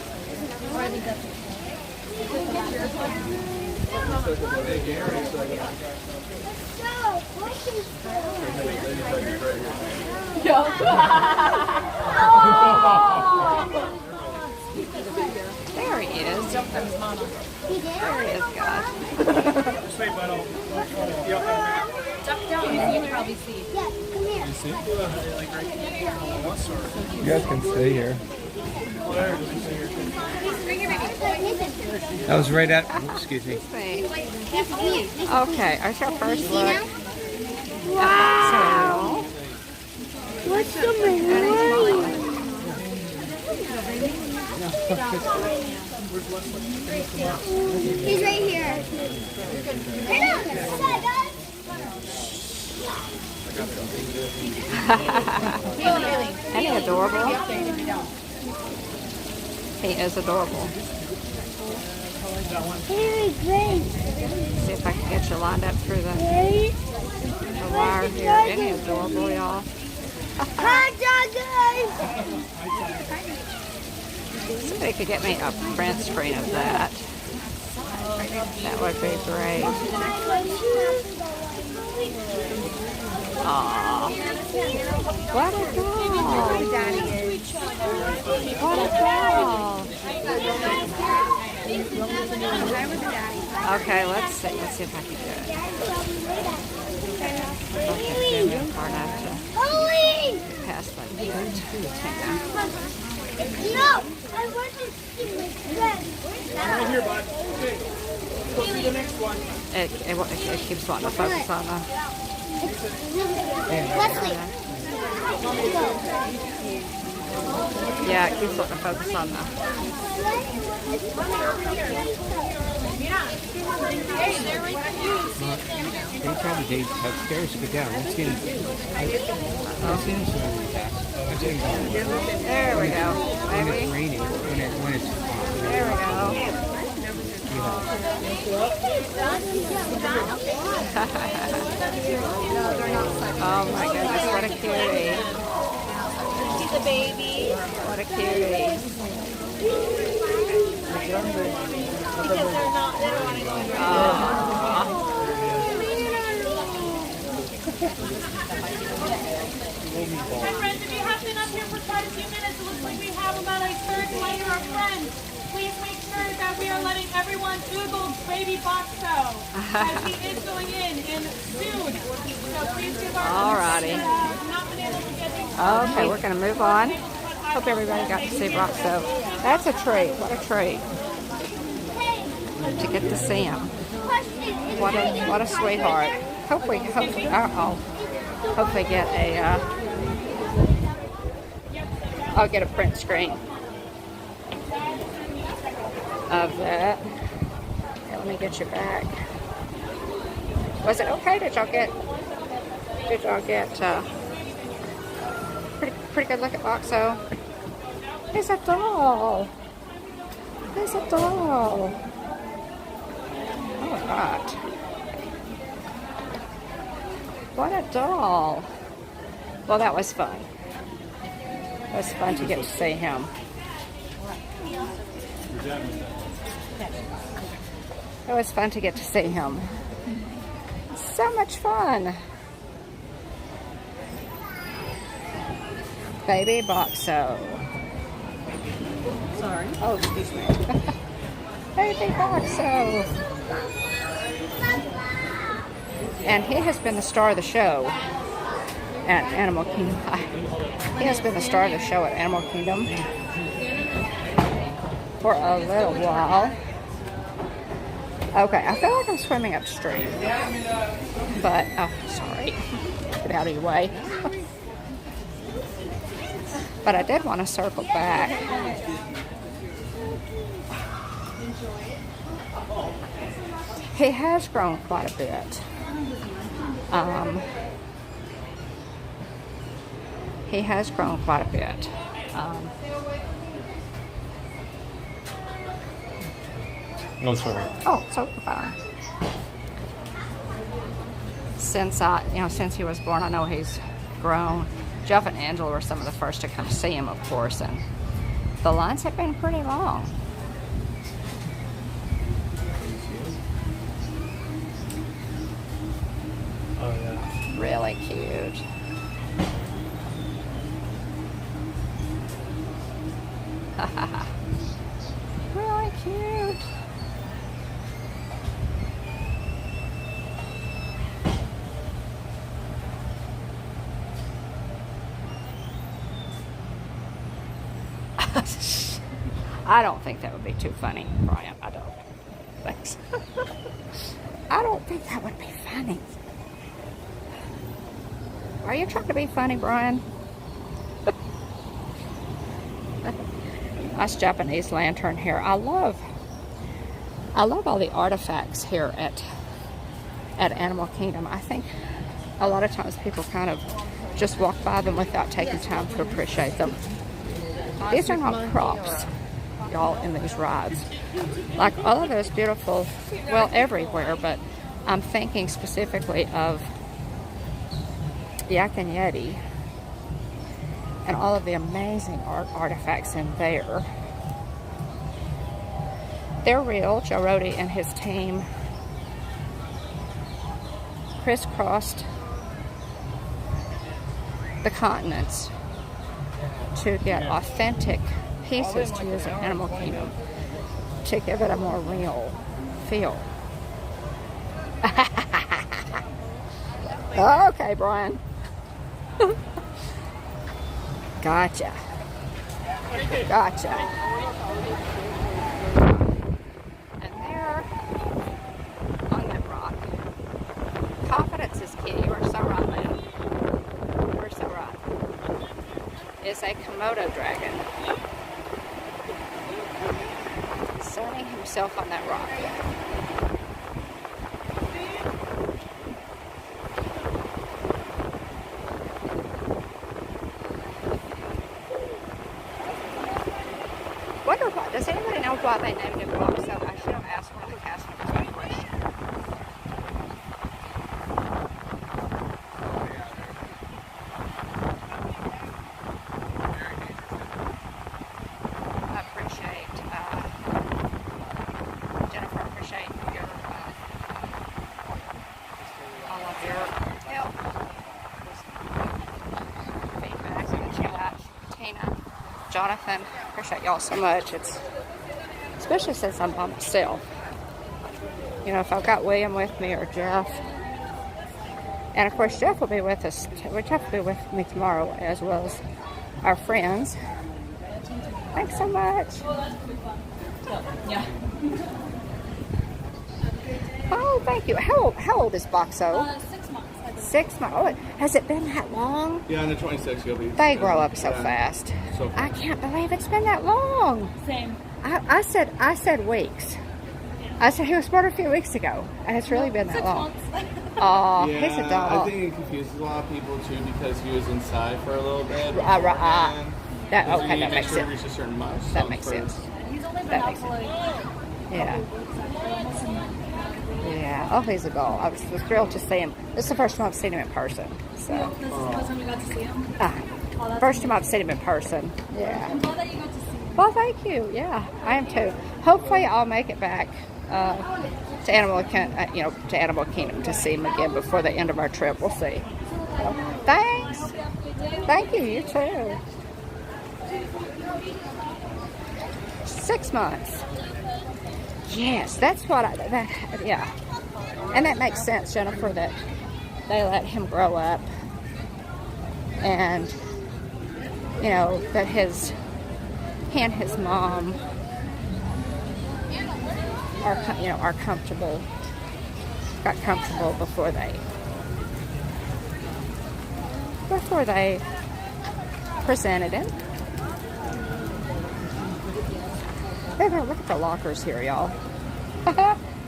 There he is. There he is, God. Duck down, you can probably see. Yeah, come here. You guys can stay here. That was right at. Excuse me. Okay, our first look. Wow. What's the matter? He's right here. Right on the side, guys. Isn't he adorable? He is adorable. See if I can get you lined up through the wire here. Isn't he adorable, y'all? Hi, guys. Somebody could get me a print screen of that. That would be great. Aww. What a dog. What a dog. Okay, let's see. Let's see if I can do it. Okay, give me a card after. Pass that to Tina. No, I want to see my friend. Right here, bud. Okay. Go to the next one. It keeps wanting to focus on the... Yeah, it keeps wanting to focus on the... They probably did upstairs to get down. Let's get him. Let's get him some fast. There we go. When it's raining, when it's hot. There we go. Oh my goodness, what a cutie. He's a baby. What a cutie. Because they don't want to go. And friends, if you have been up here for quite a few minutes, it looks like we have about a third layer of friends. Please make sure that we are letting everyone Google baby Boxo as he is going in soon. So please give our Alrighty. not been able to get him. Okay, we're going to move on. Hope everybody got to see Boxo. That's a treat. What a treat. To get to see him. What a sweetheart. Hope we get a I'll get a print screen of that. Here, let me get you back. Was it okay? Did y'all get pretty good look at Boxo? He's a doll. He's a doll. Oh my God. What a doll. Well, that was fun. It was fun to get to see him. It was fun to get to see him. So much fun. Baby Boxo. Sorry. Oh, excuse me. Baby Boxo. And he has been the star of the show at Animal Kingdom. He has been the star of the show at Animal Kingdom for a little while. Okay, I feel like I'm swimming upstream. But, oh, sorry. Get out of your way. But I did want to circle back. He has grown quite a bit. He has grown quite a bit. No, sorry. Oh, so far. Since he was born, I know he's grown. Jeff and Angela were some of the first to come see him, of course, and the lines have been pretty long. Oh, yeah. Really cute. Really cute. I don't think that would be too funny, Brian. I don't. Thanks. I don't think that would be funny. Are you trying to be funny, Brian? Nice Japanese lantern here. I love all the artifacts here at Animal Kingdom. I think a lot of times people kind of just walk by them without taking time to appreciate them. These are not props, y'all, in these rides. Like all of those beautiful, well, everywhere, but I'm thinking specifically of Yak and Yeti and all of the amazing artifacts in there. They're real. Joe Rohde and his team crisscrossed the continents to get authentic pieces to use in Animal Kingdom to give it a more real feel. Okay, Brian. Gotcha. Texas kitty. You are so right, man. You are so right. Is a Komodo dragon. Sunning himself on that rock. Wonder what, does anybody know why they named him Walt? So I should have asked one of the cast members that question. I appreciate, Jennifer, I appreciate your, all of your help. Feedback in the chat. Tina, Jonathan, appreciate y'all so much. It's especially since I'm by myself. You know, if I've got William with me or Jeff, and of course Jeff will be with us. Jeff will be with me tomorrow, as well as our friends. Thanks so much. Yeah. Oh, thank you. How old is Boxo? 6 months. 6 months. Oh, has it been that long? Yeah, on the 26th you'll be. They grow up so fast. So I can't believe it's been that long. Same. I said weeks. I said he was born a few weeks ago, and it's really been that 6 long. months. Oh, yeah, he's a dog. I think it confuses a lot of people too because he was inside for a little bit. That Because okay, you that make makes sure sense. to reach a certain milestone That makes first. sense. He's only been That out makes for like Yeah. almost a month. Yeah. Oh, he's a doll. I was thrilled to see him. This is the first time I've seen him in person. So. This is the first time we got to see him. Oh, that's First time I've seen him in person. Yeah. I'm glad that you got to see him. Well, thank you. Yeah, I am too. Hopefully, I'll make it back to Animal Kingdom to see him again before the end of our trip. We'll see. So, thanks. Thank you. You too. 6 months. Yes, that's what yeah. And that makes sense, Jennifer, that they let him grow up and, you know, that he and his mom are comfortable, got comfortable before they presented him. Look at the lockers here, y'all.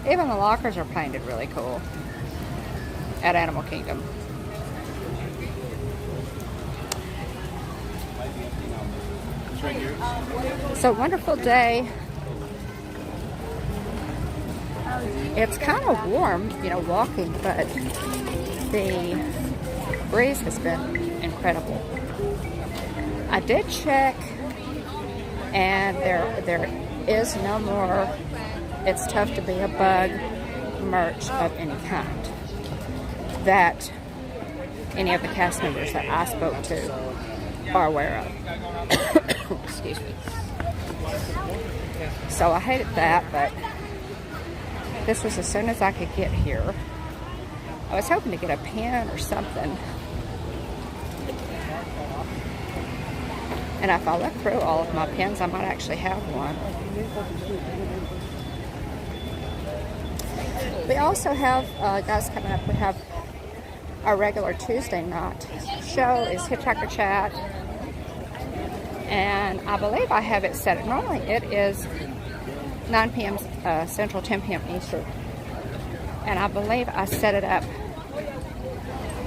Even the lockers are painted really cool at Animal Kingdom. So wonderful day. It's kind of warm, you know, walking, but the breeze has been incredible. I did check, and there is no more "it's tough to be a bug" merch of any kind that any of the cast members that I spoke to are aware of. Excuse me. So I hated that, but this was as soon as I could get here. I was hoping to get a pen or something. And if I look through all of my pens, I might actually have one. We also have, guys, coming up, we have our regular Tuesday night show is Hitchhiker Chat. And I believe I have it set. Normally it is 9 p.m. Central, 10 p.m. Eastern. And I believe I set it up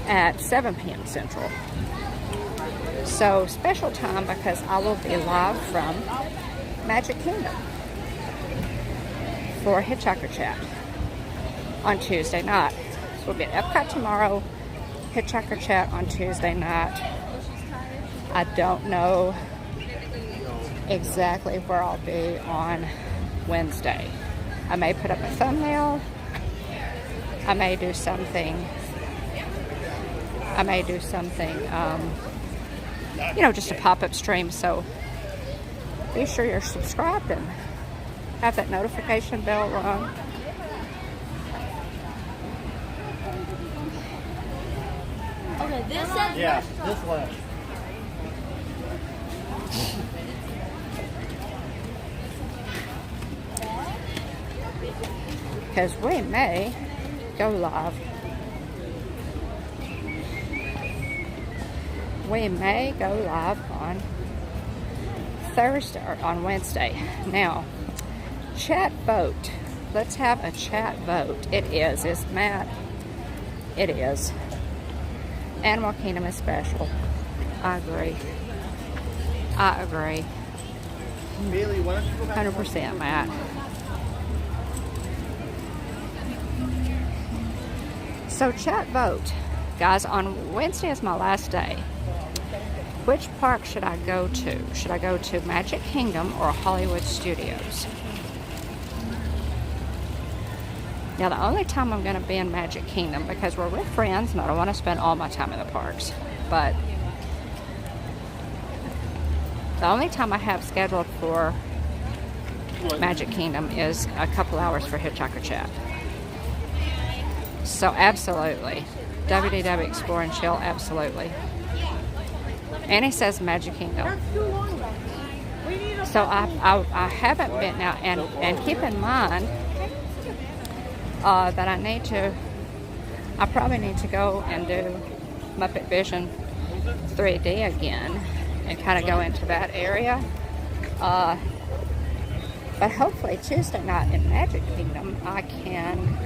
at 7 p.m. Central. So special time because I will be live from Magic Kingdom for Hitchhiker Chat on Tuesday night. So we'll be at Epcot tomorrow, Hitchhiker Chat on Tuesday night. I don't know exactly where I'll be on Wednesday. I may put up a thumbnail. I may do something, you know, just a pop-up stream. So be sure you're subscribed and have that notification bell rung. Okay, this says this way. Because we may go live we may go live on Thursday or on Wednesday. Now, chat vote. Let's have a chat vote. It is. It's Matt. It is. Animal Kingdom is special. I agree. I agree. 100%, Matt. So chat vote. Guys, on Wednesday is my last day. Which park should I go to? Should I go to Magic Kingdom or Hollywood Studios? Now, the only time I'm going to be in Magic Kingdom, because we're with friends and I don't want to spend all my time in the parks, but the only time I have scheduled for Magic Kingdom is a couple hours for Hitchhiker Chat. So absolutely. WDW Explore and Chill, absolutely. Annie says Magic Kingdom. So I haven't been now, and keep in mind that I probably need to go and do Muppet Vision 3D again and kind of go into that area. But hopefully Tuesday night in Magic Kingdom I can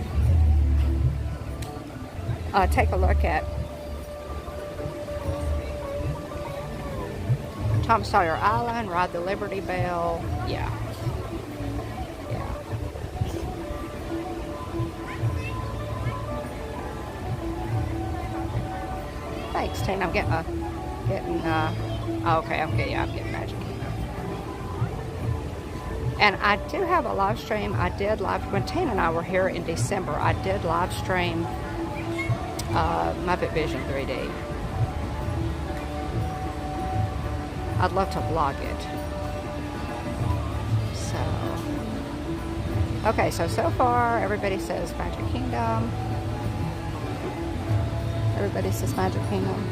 take a look at Tom Sawyer Island, ride the Liberty Bell. Yeah. Thanks, Tina. I'm getting I'm getting Magic Kingdom. And I do have a live stream. I did live, when Tina and I were here in December, I did live stream Muppet Vision 3D. I'd love to vlog it. So, okay, so far everybody says Magic Kingdom. Everybody says Magic Kingdom.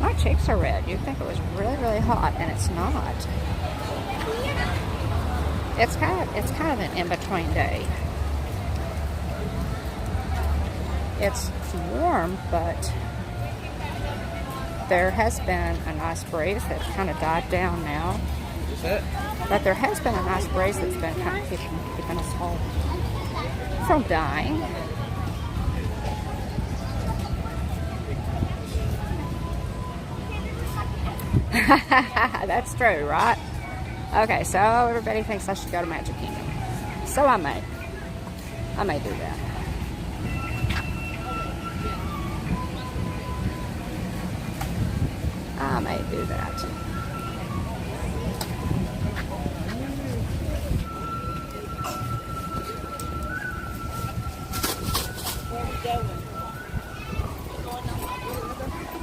My cheeks are red. You'd think it was really, really hot, and it's not. It's kind of an in-between day. It's warm, but there has been a nice breeze that's kind of died down now. But there has been a nice breeze that's been kind of keeping us all from dying. That's true, right? Okay, so everybody thinks I should go to Magic Kingdom. So I may do that. I may do that.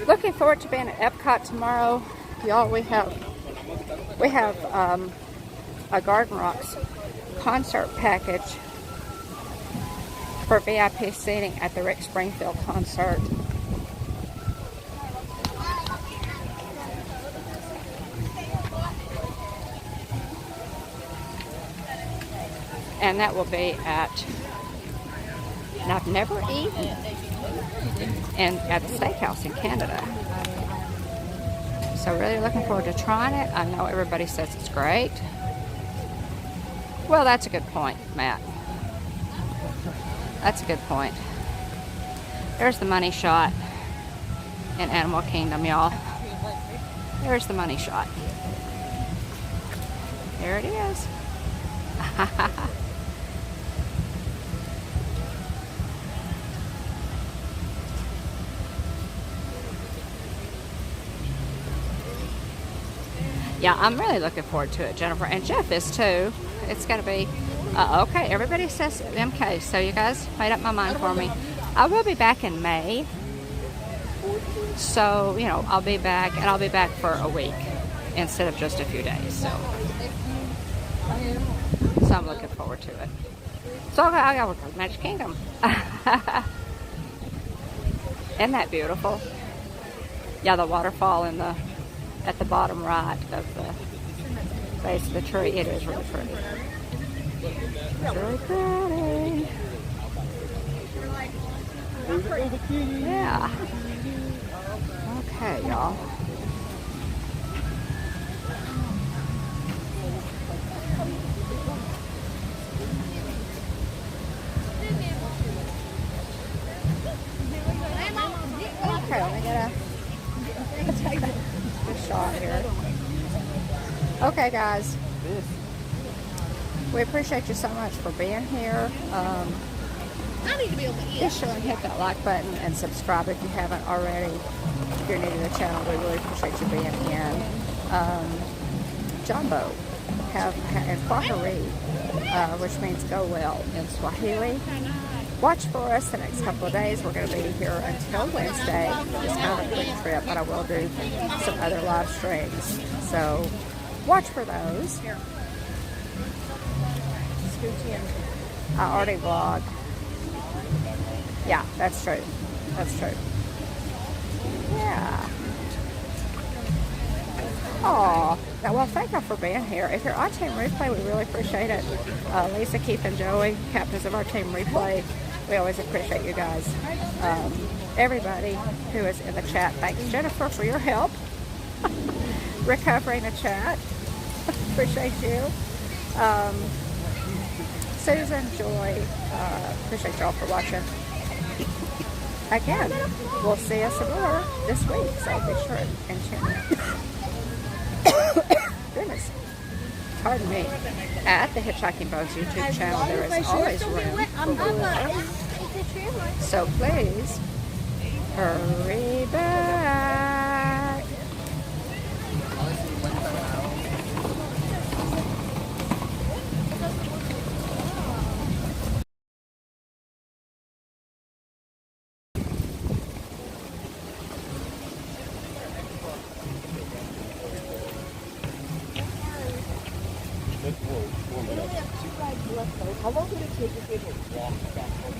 Looking forward to being at Epcot tomorrow, y'all. We have a Garden Rocks concert package for VIP seating at the Rick Springfield concert. And that will be at, and I've never eaten at the steakhouse in Canada. So really looking forward to trying it. I know everybody says it's great. Well, that's a good point, Matt. That's a good point. There's the money shot in Animal Kingdom, y'all. There's the money shot. There it is. Yeah, I'm really looking forward to it, Jennifer. And Jeff is too. It's going to be, okay, everybody says MK. So you guys made up my mind for me. I will be back in May. So, you know, I'll be back, and I'll be back for a week instead of just a few days. So I'm looking forward to it. So I got to go to Magic Kingdom. Isn't that beautiful? Yeah, the waterfall in the at the bottom right of the base of the tree. It is really pretty. Really pretty. Yeah. Okay, y'all. Okay, let me get a good shot here. Okay, guys. We appreciate you so much for being here. Be sure and hit that like button and subscribe if you haven't already. If you're new to the channel, we really appreciate you being in. Jumbo and Kwahari, which means go well in Swahili. Watch for us the next couple of days. We're going to be here until Wednesday. It's kind of a quick trip, but I will do some other live streams. So watch for those. I already vlogged. Yeah, that's true. That's true. Yeah. Aw. Well, thank you for being here. If you're on Team Replay, we really appreciate it. Lisa, Keith, and Joey, captains of our Team Replay, we always appreciate you guys. Everybody who is in the chat, thanks, Jennifer, for your help recovering the chat. Appreciate you. Susan, Joy, appreciate y'all for watching. Again, we'll see us some more this week, so be sure and tune in. Goodness, pardon me. At the Hitchhiking Bones YouTube channel, there is always room for more. So please, hurry back. How long would it take if we had to walk back home?